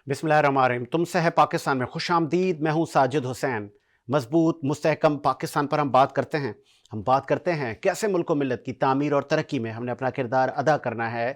बिस्मिल्लाहिर्रहमानिर्रहीम। तुमसे है पाकिस्तान में खुशामदीद। मैं हूं साजिद हुसैन। मजबूत मुस्तहकम पाकिस्तान पर हम बात करते हैं। हम बात करते हैं कैसे मुल्क व मिल्लत की तामीर और तरक्की में हमने अपना किरदार अदा करना है।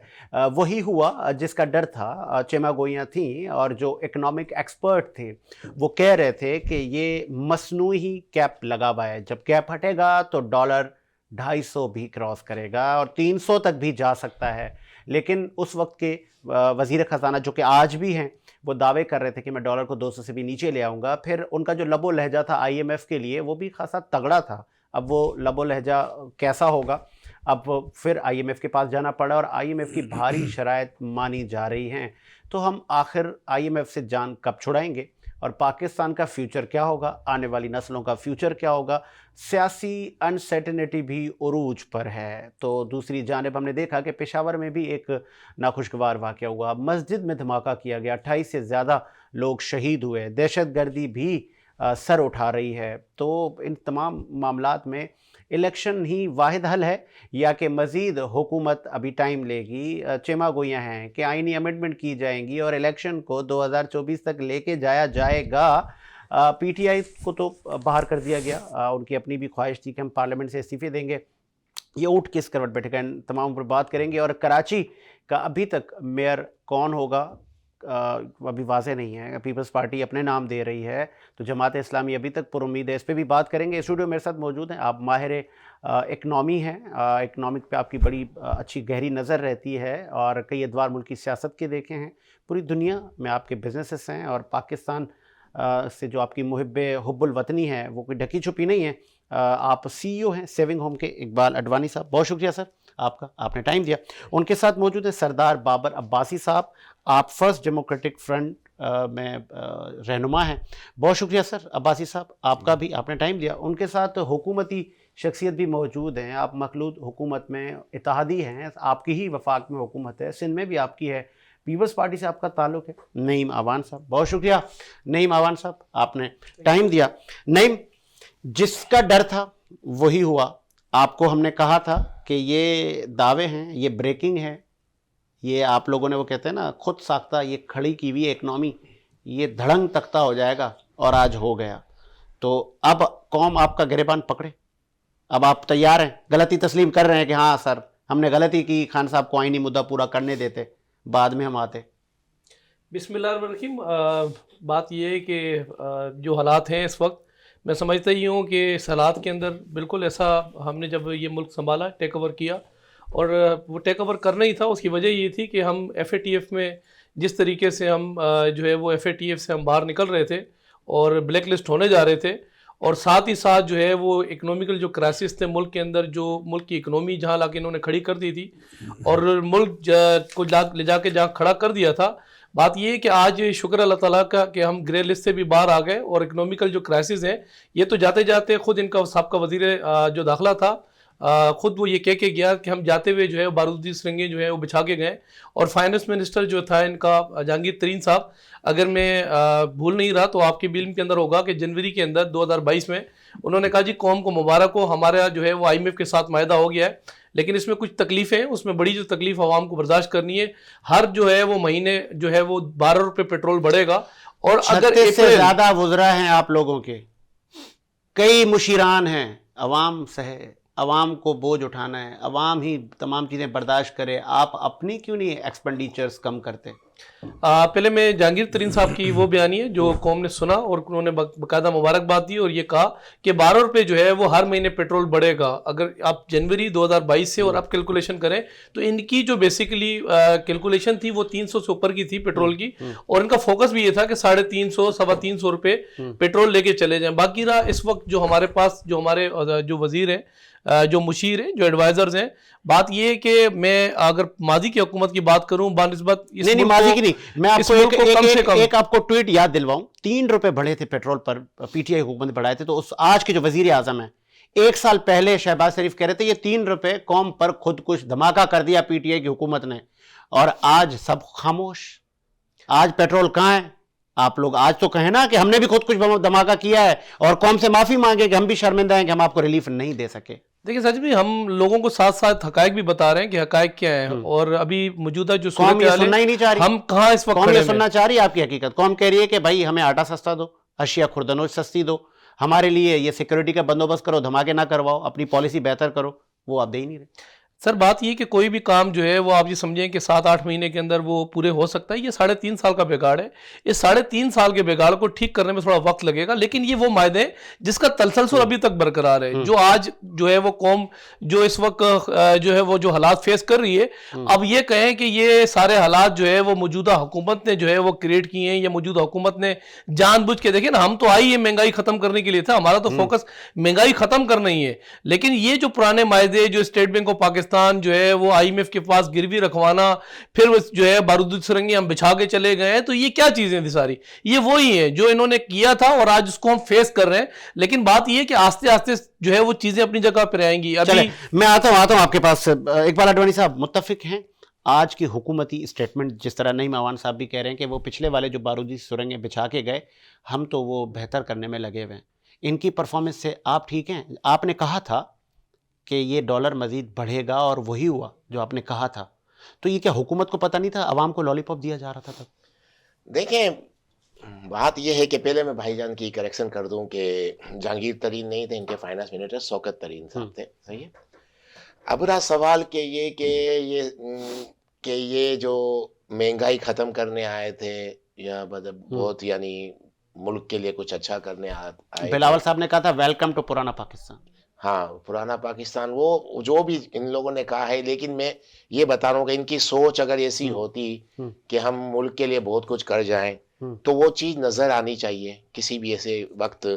वही हुआ जिसका डर था। चेमा गोइयाँ थी और जो इकनॉमिक एक्सपर्ट थे वो कह रहे थे कि ये मसनूई कैप लगा हुआ है, जब कैप हटेगा तो डॉलर 250 भी क्रॉस करेगा और 300 तक भी जा सकता है। लेकिन उस वक्त के वज़ीर ख़जाना जो कि आज भी हैं, वो दावे कर रहे थे कि मैं डॉलर को 200 से भी नीचे ले आऊँगा। फिर उनका जो लबो लहजा था आईएमएफ के लिए वो भी खासा तगड़ा था। अब वो लबो लहजा कैसा होगा, अब फिर आईएमएफ के पास जाना पड़ा और आईएमएफ की भारी शराइत मानी जा रही हैं। तो हम आखिर आईएमएफ से जान कब छुड़ाएंगे और पाकिस्तान का फ्यूचर क्या होगा, आने वाली नस्लों का फ्यूचर क्या होगा। सियासी अनसर्टेनिटी भी उरूज पर है। तो दूसरी जानिब हमने देखा कि पेशावर में भी एक नाखुशगवार वाक़या हुआ। मस्जिद में धमाका किया गया, 28 से ज़्यादा लोग शहीद हुए। दहशतगर्दी भी सर उठा रही है। तो इन तमाम मामलात में इलेक्शन ही वाहिद हल है या कि मज़ीद हुकूमत अभी टाइम लेगी। चेमा गोइयाँ हैं कि आइनी अमेंडमेंट की जाएंगी और इलेक्शन को 2024 तक लेके जाया जाएगा। पीटीआई को तो बाहर कर दिया गया। उनकी अपनी भी ख्वाहिश थी कि हम पार्लियामेंट से इस्तीफे देंगे। ये ऊँट किस करवट बैठेगा, इन तमाम पर बात करेंगे। और कराची का अभी तक मेयर कौन होगा अभी वाज़ेह नहीं है। पीपल्स पार्टी अपने नाम दे रही है, तो जमात इस्लामी अभी तक पुरुम्मीद है। इस पर भी बात करेंगे। स्टूडियो मेरे साथ मौजूद हैं, आप माहिर इकनॉमी हैं। इकनॉमिक पे आपकी बड़ी अच्छी गहरी नज़र रहती है और कई अदवार मुल्क की सियासत के देखे हैं। पूरी दुनिया में आपके बिजनेसेस हैं और पाकिस्तान से जो आपकी हुब्बुल वतनी है वो कोई ढकी छुपी नहीं है। आप सीईओ हैं सेविंग होम के, इकबाल अडवाणी साहब। बहुत शुक्रिया सर आपका, आपने टाइम दिया। उनके साथ मौजूद है सरदार बाबर अब्बासी साहब। आप फर्स्ट डेमोक्रेटिक फ्रंट में रहनुमा हैं। बहुत शुक्रिया सर अब्बासी साहब आपका भी, आपने टाइम दिया। उनके साथ हुकूमती शख्सियत भी मौजूद हैं। आप मखलूद हुकूमत में इत्तेहादी हैं, आपकी ही वफाक में हुकूमत है, सिंध में भी आपकी है, पीपल्स पार्टी से आपका ताल्लुक़ है। नईम आवान साहब, बहुत शुक्रिया नईम आवान साहब, आपने टाइम दिया। नईम, जिसका डर था वही हुआ। आपको हमने कहा था कि ये दावे हैं, ये ब्रेकिंग है, ये आप लोगों ने वो कहते हैं ना खुद साख्ता, ये खड़ी की हुई इकनॉमी, ये धड़ंग तख्ता हो जाएगा और आज हो गया। तो अब कौम आपका गिरेबान पकड़े, अब आप तैयार हैं, गलती तस्लीम कर रहे हैं कि हाँ सर हमने गलती की, खान साहब को आईनी मुद्दा पूरा करने देते, बाद में हम आते। बिस्मिल्लाहिर्रहमानिर्रहीम। बात ये है कि जो हालात हैं इस वक्त, मैं समझता ही हूँ कि इस हालात के अंदर बिल्कुल ऐसा हमने जब ये मुल्क संभाला, टेक ओवर किया, और वो टेक ओवर करना ही था। उसकी वजह ये थी कि हम FATF में जिस तरीके से हम जो है वो FATF से हम बाहर निकल रहे थे और ब्लैक लिस्ट होने जा रहे थे, और साथ ही साथ जो है वो इकोनॉमिकल जो क्राइसिस थे मुल्क के अंदर, जो मुल्क की इकोनॉमी जहाँ लाके इन्होंने खड़ी कर दी थी और मुल्क को ले जाके जहाँ खड़ा कर दिया था। बात ये है कि आज शुक्र अल्लाह ताला का कि हम ग्रे लिस्ट से भी बाहर आ गए और इकोनॉमिकल जो क्राइसिस है ये तो जाते जाते खुद इनका साहब वज़ीर जो दाखिला था खुद वो ये कह के गया कि हम जाते हुए जो है बारूदी सिरंगें जो है वो बिछा के गए। और फाइनेंस मिनिस्टर जो था इनका जहांगीर तरीन साहब, अगर मैं भूल नहीं रहा तो आपके बिल के अंदर होगा कि जनवरी के अंदर 2022 में उन्होंने कहा जी कौम को मुबारक हो, हमारा जो है वो IMF के साथ मायदा हो गया है, लेकिन इसमें कुछ तकलीफ़ें हैं। उसमें बड़ी जो तकलीफ आवाम को बर्दाश्त करनी है। हर जो है वो महीने जो है वो 12 रुपये पेट्रोल बढ़ेगा। और अगर से ज़्यादा वुज़रा हैं आप लोगों के, कई मुशीरान हैं, अवाम सहे, अवाम को बोझ उठाना है, अवाम ही तमाम चीज़ें बर्दाश्त करे। आप अपनी क्यों नहीं एक्सपेंडिचर्स कम करते? पहले मैं जहांगीर तरीन साहब की वो बयानी है जो कौम ने सुना और उन्होंने बाकायदा मुबारकबाद दी और ये कहा कि 12 रुपये जो है वो हर महीने पेट्रोल बढ़ेगा। अगर आप जनवरी 2022 से और अब कैलकुलेशन करें तो इनकी जो बेसिकली कैलकुलेशन थी वो 300 से ऊपर की थी पेट्रोल की, और इनका फोकस भी ये था कि 350 325 रुपये पेट्रोल लेके चले जाएं। बाकी रहा इस वक्त जो हमारे पास जो हमारे जो वजीर हैं, जो मुशीर हैं, जो एडवाइजर्स हैं, बात ये है कि मैं अगर माजी की हुकूमत की बात करूं बानिस्बत नहीं माजी की नहीं, मैं आपको एक आपको ट्वीट याद दिलवाऊं। 3 रुपए बढ़े थे पेट्रोल पर, पीटीआई हुकूमत ने बढ़ाए थे। तो उस आज के जो वजीर आजम है, 1 साल पहले शहबाज शरीफ कह रहे थे ये 3 रुपए कौम पर खुद कुछ धमाका कर दिया पीटीआई की हुकूमत ने, और आज सब खामोश। आज पेट्रोल कहां है? आप लोग आज तो कहें ना कि हमने भी खुद कुछ धमाका किया है और कौम से माफी मांगे कि हम भी शर्मिंदा हैं कि हम आपको रिलीफ नहीं दे सके। देखिए सच में हम लोगों को साथ साथ हकायक भी बता रहे हैं कि हकायक क्या है, और अभी मौजूदा जो कौम ये सूरत सुनना ही नहीं चाह रही। हम कहाँ इस वक्त कौम खड़े ये हैं। सुनना चाह रही है आपकी हकीकत। कौम कह रही है कि भाई हमें आटा सस्ता दो, अशिया खुर्दनोश सस्ती दो, हमारे लिए ये सिक्योरिटी का बंदोबस्त करो, धमाके ना करवाओ, अपनी पॉलिसी बेहतर करो। वो आप दे ही नहीं रहे। सर बात ये कि कोई भी काम जो है वो आप ये समझें कि 7-8 महीने के अंदर वो पूरे हो सकता है। ये 3.5 साल का बिगाड़ है। इस 3.5 साल के बिगाड़ को ठीक करने में थोड़ा वक्त लगेगा, लेकिन ये वो मायदे हैं जिसका तलसलसल अभी तक बरकरार है। जो आज जो है वो कौम जो इस वक्त जो है वो जो हालात फेस कर रही है, अब ये कहें कि ये सारे हालात जो है वो मौजूदा हुकूमत ने जो है वो क्रिएट किए हैं, या मौजूदा हुकूमत ने जानबूझ के, देखिए ना, हम तो आई है महंगाई खत्म करने के लिए था, हमारा तो फोकस महंगाई खत्म करना ही है। लेकिन ये जो पुराने मायदे जो स्टेट बैंक ऑफ पाकिस्तान जो है वो आईएमएफ के पास गिरवी रखवाना, फिर जो है बारूदी सुरंगी हम बिछा के चले गए हैं, तो ये क्या चीजें थी सारी? ये वही है जो इन्होंने किया था और आज उसको हम फेस कर रहे हैं। लेकिन बात ये है कि आस्ते आस्ते जो है वो चीजें अपनी जगह पर आएंगी। अभी मैं आता हूं आपके पास। इकबाल अडवाणी साहब, मुत्तफिक हैं आज की हुकूमती स्टेटमेंट, जिस तरह नईम अवान साहब भी कह रहे हैं कि वो पिछले वाले जो बारूदी सुरंगें बिछा के गए, हम तो वो बेहतर करने में लगे हुए हैं। इनकी परफॉर्मेंस से आप ठीक हैं? आपने कहा था कि ये डॉलर मजीद बढ़ेगा और वही हुआ जो आपने कहा था। तो ये क्या हुकूमत को पता नहीं था? अवाम को लॉलीपॉप दिया जा रहा था तब? देखें, बात यह है कि पहले मैं भाईजान की करेक्शन कर दूं कि जहांगीर तरीन नहीं थे, इनके फाइनेंस मिनिस्टर शौकत तरीन साहब थे। सही है। अब रहा सवाल कि ये जो महंगाई ख़त्म करने आए थे, या मतलब बहुत यानी मुल्क के लिए कुछ अच्छा करने आए बिलावल साहब ने कहा था वेलकम टू पुराना पाकिस्तान। हाँ, पुराना पाकिस्तान, वो जो भी इन लोगों ने कहा है। लेकिन मैं ये बता रहा हूँ कि इनकी सोच अगर ऐसी होती कि हम मुल्क के लिए बहुत कुछ कर जाएं, तो वो चीज़ नज़र आनी चाहिए किसी भी ऐसे वक्त,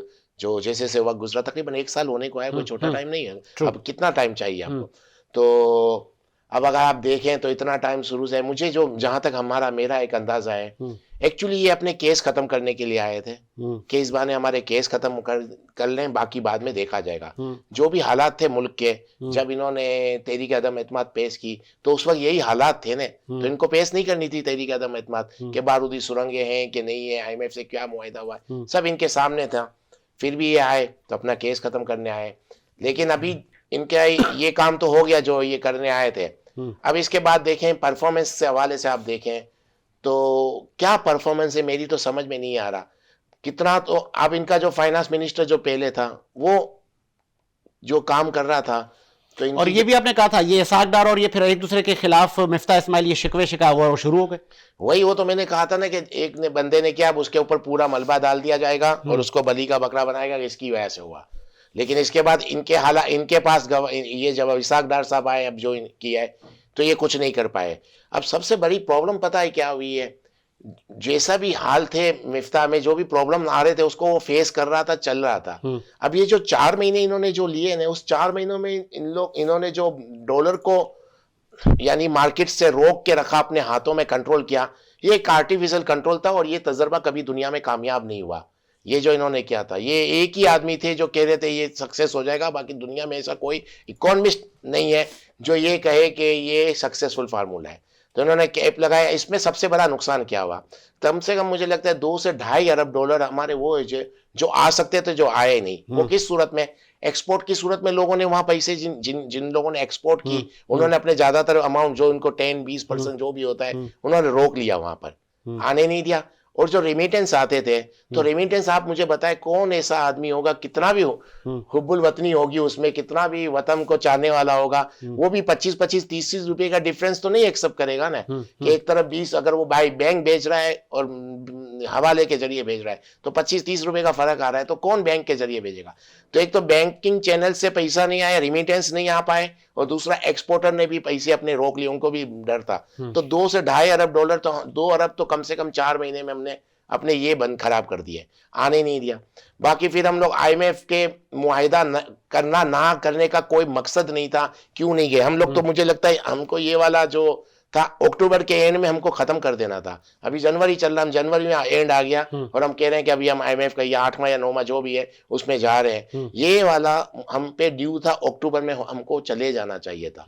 जो जैसे से वक्त गुजरा। तकरीबन 1 साल होने को है, कोई छोटा टाइम नहीं है। अब कितना टाइम चाहिए आपको? तो अब अगर आप देखें तो इतना टाइम शुरू से, मुझे जो जहां तक मेरा एक अंदाजा है, एक्चुअली ये अपने केस खत्म करने के लिए आए थे कि इस बहाने हमारे केस खत्म कर लें, बाकी बाद में देखा जाएगा। जो भी हालात थे मुल्क के, जब इन्होंने तहरीक अदम एतमाद पेश की तो उस वक्त यही हालात थे ना। तो इनको पेश नहीं करनी थी तहरीक अदम एतमाद के बारूदी सुरंगें हैं कि नहीं है, IMF से क्या मुआहिदा हुआ है, सब इनके सामने था। फिर भी ये आए तो अपना केस खत्म करने आए। लेकिन अभी इनका ये काम तो हो गया जो ये करने आए थे। अब इसके बाद देखें परफॉर्मेंस से हवाले से, आप देखें तो क्या परफॉर्मेंस है, मेरी तो समझ में नहीं आ रहा कितना। तो अब इनका जो फाइनेंस मिनिस्टर जो पहले था, वो जो काम कर रहा था, तो और ये भी आपने कहा था ये इसाक डार और ये फिर एक दूसरे के खिलाफ मिफ्ता इस्माइल ये शिकवे शिकावा वो शुरू हो गए। वही, वो तो मैंने कहा था ना कि एक ने बंदे ने किया, अब उसके ऊपर पूरा मलबा डाल दिया जाएगा और उसको बली का बकरा बनाएगा, इसकी वजह से हुआ। लेकिन इसके बाद इनके पास ये जब इसाक डार साहब आए, अब जो किया है, तो ये कुछ नहीं कर पाए। अब सबसे बड़ी प्रॉब्लम पता है क्या हुई है? जैसा भी हाल थे मिफ्ता में, जो भी प्रॉब्लम आ रहे थे उसको वो फेस कर रहा था, चल रहा था। अब ये जो 4 महीने इन्होंने जो लिए ना, उस 4 महीनों में इन्होंने जो डॉलर को यानी मार्केट से रोक के रखा, अपने हाथों में कंट्रोल किया, ये एक आर्टिफिशियल कंट्रोल था। और ये तजर्बा कभी दुनिया में कामयाब नहीं हुआ। ये जो इन्होंने किया था, ये एक ही आदमी थे जो कह रहे थे ये सक्सेस हो जाएगा। बाकी दुनिया में ऐसा कोई इकोनॉमिस्ट नहीं है जो ये कहे कि ये सक्सेसफुल फार्मूला है। तो इन्होंने कैप लगाया। इसमें सबसे बड़ा नुकसान क्या हुआ? कम से कम मुझे लगता है 2 से ढाई अरब डॉलर हमारे वो जो आ सकते थे, जो आए नहीं। वो किस सूरत में? एक्सपोर्ट की सूरत में। लोगों ने वहां पैसे जिन लोगों ने एक्सपोर्ट की, उन्होंने अपने ज्यादातर अमाउंट जो इनको 10-20% जो भी होता है, उन्होंने रोक लिया, वहां पर आने नहीं दिया। और जो रेमिटेंस आते थे, तो रेमिटेंस आप मुझे बताएं कौन ऐसा आदमी होगा, कितना भी हुब्बुल वतनी होगी उसमें, कितना भी वतन को चाहने वाला होगा, वो भी 25-25, 30-30 रुपए का डिफरेंस तो नहीं एक्सेप्ट करेगा ना। कि एक तरफ 20 अगर वो बाई बैंक भेज रहा है और हवाले के जरिए भेज रहा है, तो 25-30 रुपए का फर्क आ रहा है। तो कौन बैंक के जरिए भेजेगा? तो एक तो बैंकिंग चैनल से पैसा नहीं आया, रेमिटेंस नहीं आ पाए, और दूसरा एक्सपोर्टर ने भी पैसे अपने रोक लिए, उनको भी डर था। तो 2 से ढाई अरब डॉलर, तो 2 अरब तो कम से कम 4 महीने में हमने अपने ये बंद खराब कर दिए, आने नहीं दिया। बाकी फिर हम लोग IMF के मुआहिदा ना करने का कोई मकसद नहीं था, क्यों नहीं गए हम लोग? तो मुझे लगता है हमको ये वाला जो था अक्टूबर के एंड में हमको खत्म कर देना था। अभी जनवरी चल रहा, हम जनवरी में एंड आ गया और हम कह रहे हैं कि अभी हम IMF का या 8वां या 9वां जो भी है उसमें जा रहे हैं। ये वाला हम पे ड्यू था, अक्टूबर में हमको चले जाना चाहिए था,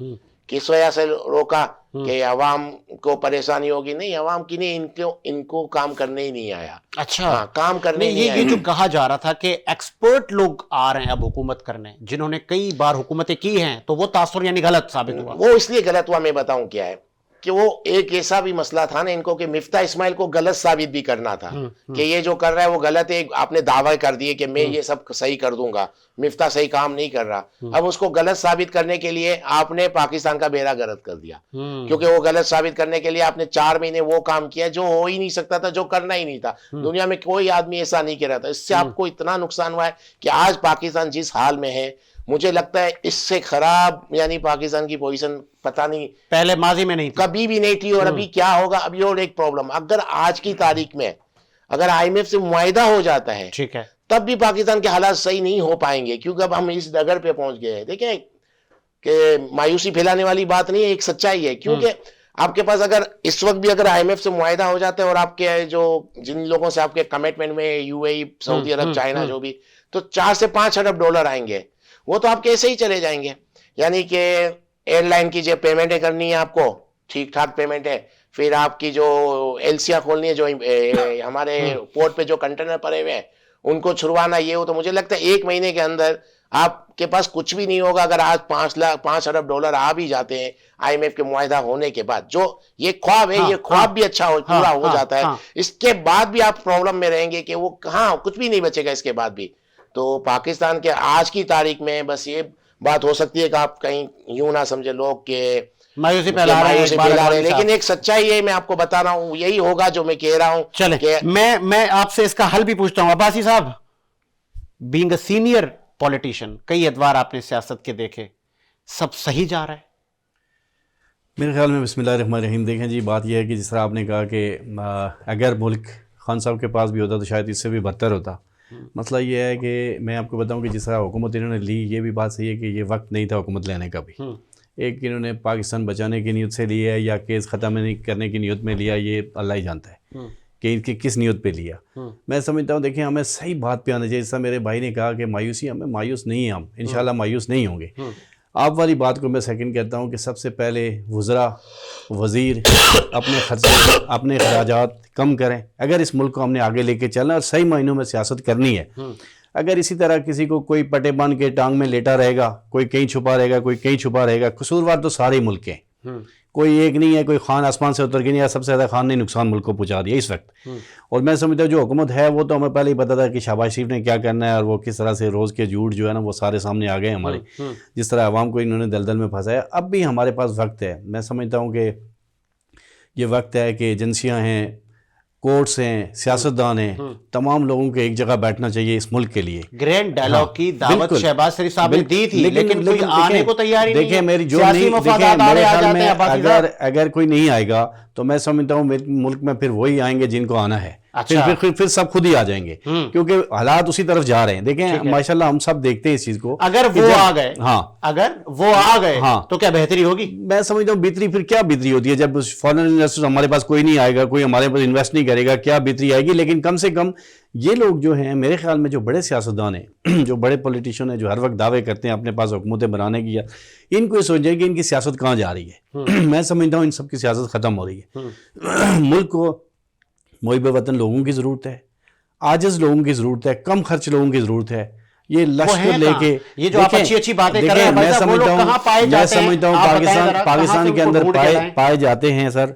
किस वजह से रोका कि अवाम को परेशानी होगी? नहीं, अवाम की नहीं, इनको काम करने ही नहीं आया। अच्छा, हाँ, काम करने नहीं, नहीं ये आया। जो कहा जा रहा था कि एक्सपर्ट लोग आ रहे हैं अब हुकूमत करने, जिन्होंने कई बार हुकूमतें की हैं, तो वो तासुर यानी गलत साबित हुआ। वो इसलिए गलत हुआ, मैं बताऊं क्या है कि वो एक ऐसा भी मसला था ना इनको कि मिफ्ता इस्माइल को गलत साबित भी करना था कि ये जो कर रहा है वो गलत है। आपने दावा कर दिए कि मैं ये सब सही कर दूंगा, मिफ्ता सही काम नहीं कर रहा। अब उसको गलत साबित करने के लिए आपने पाकिस्तान का बेड़ा गर्क कर दिया, क्योंकि वो गलत साबित करने के लिए आपने 4 महीने वो काम किया जो हो ही नहीं सकता था, जो करना ही नहीं था। दुनिया में कोई आदमी ऐसा नहीं कर रहा था। इससे आपको इतना नुकसान हुआ है कि आज पाकिस्तान जिस हाल में है, मुझे लगता है इससे खराब यानी पाकिस्तान की पोजीशन पता नहीं पहले माजी में नहीं थी, कभी भी नहीं थी। और अभी क्या होगा, अभी और एक प्रॉब्लम, अगर आज की तारीख में अगर IMF से मुआहिदा हो जाता है, ठीक है, तब भी पाकिस्तान के हालात सही नहीं हो पाएंगे, क्योंकि अब हम इस डगर पे पहुंच गए हैं। देखें कि मायूसी फैलाने वाली बात नहीं है, एक सच्चाई है। क्योंकि आपके पास अगर इस वक्त भी अगर IMF से मुआहिदा हो जाता है और आपके जो जिन लोगों से आपके कमिटमेंट में UAE, सऊदी अरब, चाइना जो भी, तो 4 से 5 अरब डॉलर आएंगे, वो तो आपके ऐसे ही चले जाएंगे। यानी कि एयरलाइन की जो पेमेंटें करनी है आपको, ठीक ठाक पेमेंट है, फिर आपकी जो LC'यां खोलनी है, जो हमारे पोर्ट पे जो कंटेनर पड़े हुए हैं उनको छुड़वाना, ये हो, तो मुझे लगता है 1 महीने के अंदर आपके पास कुछ भी नहीं होगा। अगर आज 5 अरब डॉलर आ भी जाते हैं IMF के मुआहिदा होने के बाद, जो ये ख्वाब है, ये ख्वाब भी अच्छा पूरा हो जाता है, इसके बाद भी आप प्रॉब्लम में रहेंगे कि वो कहाँ, कुछ भी नहीं बचेगा इसके बाद भी। तो पाकिस्तान के आज की तारीख में बस ये बात हो सकती है कि आप कहीं यूं ना समझे लोग के मायूसी फैला रहे हैं, लेकिन एक सच्चाई है, मैं आपको बता रहा हूं, यही होगा जो मैं कह रहा हूं। चले, मैं आपसे इसका हल भी पूछता हूं। अब्बासी साहब, बीइंग अ सीनियर पॉलिटिशियन, कई अदवार आपने सियासत के देखे, सब सही जा रहा है? मेरे ख्याल में बिस्मिल्लाहिर्रहमानिर्रहीम, देखें जी, बात यह है कि जिस तरह आपने कहा कि अगर मुल्क खान साहब के पास भी होता तो शायद इससे भी बदतर होता। मसला ये है कि मैं आपको बताऊं कि जिस तरह हुकूमत इन्होंने ली, ये भी बात सही है कि ये वक्त नहीं था हुकूमत लेने का भी। एक इन्होंने पाकिस्तान बचाने की नीयत से लिया है या केस ख़त्म नहीं करने की नीयत में लिया, ये अल्लाह ही जानता है कि इनकी किस नीयत पे लिया। मैं समझता हूँ, देखिए, हमें सही बात पे आना चाहिए। जैसा मेरे भाई ने कहा कि मायूसी, हमें मायूस नहीं है, हम इंशाल्लाह मायूस नहीं होंगे। आप वाली बात को मैं सेकंड कहता हूँ कि सबसे पहले वज़रा, वज़ीर अपने खर्चे, अपने अखराजात कम करें। अगर इस मुल्क को हमने आगे लेके चलना और सही मायनों में सियासत करनी है, अगर इसी तरह किसी को कोई पटे बांध के टांग में लेटा रहेगा, कोई कहीं छुपा रहेगा, कोई कहीं छुपा रहेगा, कसूरवार तो सारे मुल्क के, कोई एक नहीं है, कोई खान आसमान से उतर के नहीं आया, सबसे ज़्यादा खान ने नुकसान मुल्क को पहुंचा दिया इस वक्त। और मैं समझता हूँ जो हुकूमत है वो तो हमें पहले ही पता था कि शहबाज शरीफ ने क्या करना है, और वो किस तरह से रोज़ के झूठ जो है ना वो सारे सामने आ गए हमारे, जिस तरह अवाम को इन्होंने दलदल में फंसाया। अब भी हमारे पास वक्त है, मैं समझता हूँ कि ये वक्त है कि एजेंसियाँ हैं, कोर्ट्स हैं, सियासतदान हैं, तमाम लोगों को एक जगह बैठना चाहिए इस मुल्क के लिए। ग्रैंड डायलॉग की दावत शहबाज शरीफ साहब ने दी थी, लेकिन कोई आने को तैयार ही नहीं है। देखिए मेरी जो सियासी नहीं, मफादात देखिए मेरे आ ख्याल जाते में हैं, अगर कोई नहीं आएगा तो मैं समझता हूँ मुल्क में फिर वही आएंगे जिनको आना है। अच्छा। फिर सब खुद ही आ जाएंगे, क्योंकि हालात उसी तरफ जा रहे हैं। देखें माशाल्लाह हम सब देखते हैं इस चीज को। अगर वो आ गए, हाँ, अगर वो आ गए, हाँ, तो क्या बेहतरी होगी? मैं समझता हूँ बेहतरी, फिर क्या बेहतरी होती है जब फॉरेन इन्वेस्टर्स हमारे पास कोई नहीं आएगा, कोई हमारे पास इन्वेस्ट नहीं करेगा, क्या बेहतरी आएगी? लेकिन कम से कम ये लोग जो हैं, मेरे ख्याल में जो बड़े सियासतदान हैं, जो बड़े पॉलिटिशियन हैं, जो हर वक्त दावे करते हैं अपने पास हुकूमतें बनाने की, इनको ये सोचें कि इनकी सियासत कहाँ जा रही है। मैं समझता हूँ इन सब की सियासत ख़त्म हो रही है। मुल्क को मुहिब वतन लोगों की ज़रूरत है, आजिज़ लोगों की ज़रूरत है, कम खर्च लोगों की ज़रूरत है। ये लश्कर लेके, ये जो आप अच्छी बातें कर रहे हैं, मैं समझता हूँ पाकिस्तान के अंदर पाए जाते हैं सर,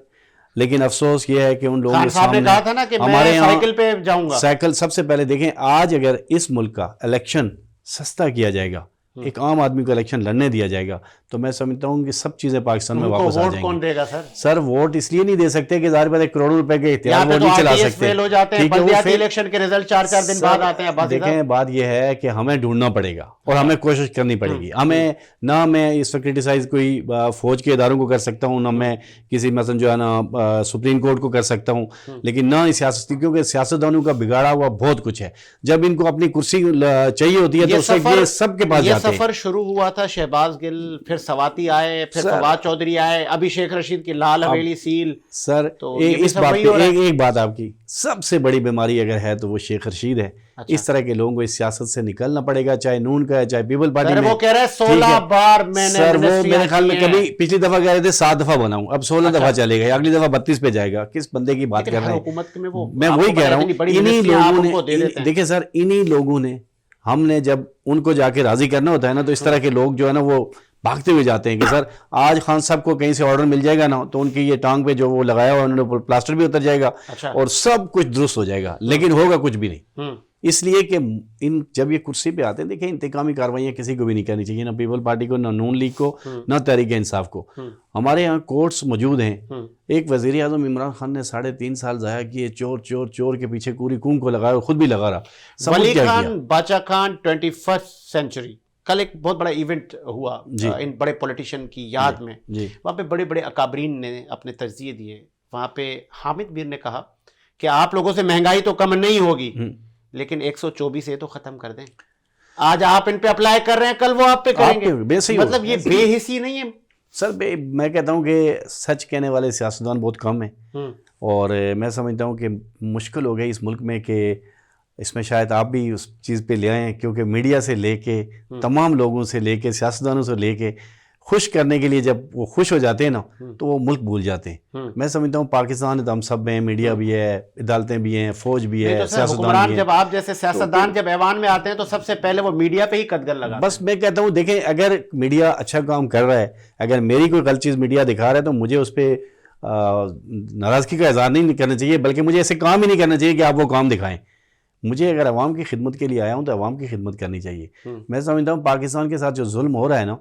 लेकिन अफसोस ये है कि उन लोगों के सामने कहा था ना कि मैं साइकिल पे जाऊंगा। साइकिल सबसे पहले देखें, आज अगर इस मुल्क का इलेक्शन सस्ता किया जाएगा, एक आम आदमी को इलेक्शन लड़ने दिया जाएगा, तो मैं समझता हूँ कि सब चीजें पाकिस्तान में वापस आ जाएंगी। कौन देगा सर? सर वोट इसलिए नहीं दे सकते कि ज़ाहिर बात है करोड़ों रुपए के इख्तियार वोट नहीं चला सकते। हो जाते हैं, बल्दियाती इलेक्शन के रिजल्ट 4-4 दिन बाद आते हैं। देखें बात यह है कि हमें ढूंढना पड़ेगा और हमें कोशिश करनी पड़ेगी। हमें ना मैं इस वक्त क्रिटिसाइज कोई फौज के इदारों को कर सकता हूँ, ना मैं किसी मसलन जो है ना सुप्रीम कोर्ट को कर सकता हूँ, लेकिन ना इस सियासती, क्योंकि सियासतदानों का बिगाड़ा हुआ बहुत कुछ है। जब इनको अपनी कुर्सी चाहिए होती है तो सबके पास जाते हैं। सफर शुरू हुआ था शहबाज गिल फिर सवाती आए, फिर सर- फवाद चौधरी आए, अभी शेख रशीद की लाल हवेली सील। सर तो ये भी इस सब बात वही पे हो रहा है। एक बात आपकी, सबसे बड़ी बीमारी अगर है तो वो शेख रशीद है। अच्छा। इस तरह के लोगों को इस सियासत से निकलना पड़ेगा, चाहे नून का है चाहे पीपल पार्टी सर में। वो कह रहे हैं ठीक 16 है। बार मैंने सर वो मिनिस्ट्रियां मेरे ख्याल में की हैं। कभी पिछली दफा कह रहे थे 7 दफा बनाऊं, अब 16 अच्छा। दफा चलेगा, अगली दफा 32 पे जाएगा। किस बंदे की बात लेकिन कर हर रहे हैं? हुकूमत में वो मैं आपको वही कह पता रहा है हूँ, इतनी बड़ी इन्हीं मिनिस्ट्रियां आप लोगों उनको दे देते ने, हैं। देखिए सर, इन्हीं लोगों ने, हमने जब उनको जाके राजी करना होता है ना, तो इस तरह के लोग जो है ना वो भागते हुए जाते हैं कि सर आज खान साहब को कहीं से ऑर्डर मिल जाएगा ना, तो उनकी ये टांग पे जो वो लगाया हुआ उन्होंने प्लास्टर भी उतर जाएगा अच्छा। और सब कुछ दुरुस्त हो जाएगा, लेकिन होगा कुछ भी नहीं। इसलिए कि इन जब ये कुर्सी पे आते हैं, देखिए इंतकामी कार्रवाइयाँ किसी को भी नहीं करनी चाहिए, ना पीपल पार्टी को, ना नून लीग को, ना तहरीक इंसाफ को। हमारे यहाँ कोर्ट्स मौजूद हैं। एक वजीर आजम इमरान खान ने 3.5 साल जाया किए, चोर चोर चोर के पीछे पूरी कूम को लगाया और खुद भी लगा रहा। समझ वली क्या खान किया? बाचा खान 21st सेंचुरी, कल एक बहुत बड़ा इवेंट हुआ जी। इन बड़े पॉलिटिशियन की याद में। जी। वहाँ पे बड़े बड़े अकाबरीन ने अपने तज्जिए दिए। वहाँ पे हामिद मीर ने कहा कि आप लोगों से महंगाई तो कम नहीं होगी, लेकिन 124 ये तो खत्म कर दें। आज आप इन पे अप्लाई कर रहे हैं, कल वो आप पे करेंगे। बेसही मतलब ये बेहिसी नहीं है सर। मैं कहता हूँ कि सच कहने वाले सियासतदान बहुत कम हैं, और मैं समझता हूँ कि मुश्किल हो गई इस मुल्क में कि इसमें शायद आप भी उस चीज़ पे ले आए हैं, क्योंकि मीडिया से लेके, तमाम लोगों से लेके, सियासतदानों से लेके खुश करने के लिए जब वो खुश हो जाते हैं ना, तो वो मुल्क भूल जाते हैं। मैं समझता हूँ पाकिस्तान में तो हम सब हैं, मीडिया भी है, अदालतें भी हैं, फौज भी है, तो सर, सियासतदान हुक्मरान भी जब हैं। आप जैसे सियासतदान जब ऐवान में आते हैं तो सबसे पहले वो मीडिया पे ही कदगन लगाते बस मैं कहता हूँ, देखें, अगर मीडिया अच्छा काम कर रहा है, अगर मेरी कोई गलत चीज़ मीडिया दिखा रहा है, तो मुझे उस पर नाराज़गी का इजहार नहीं करना चाहिए, बल्कि मुझे ऐसे काम ही नहीं करना चाहिए कि आप वो काम दिखाएं। मुझे अगर अवाम की खिदमत के लिए आया हूँ तो अवाम की खिदमत करनी चाहिए। मैं समझता हूँ पाकिस्तान के साथ जो जुल्म हो रहा है ना,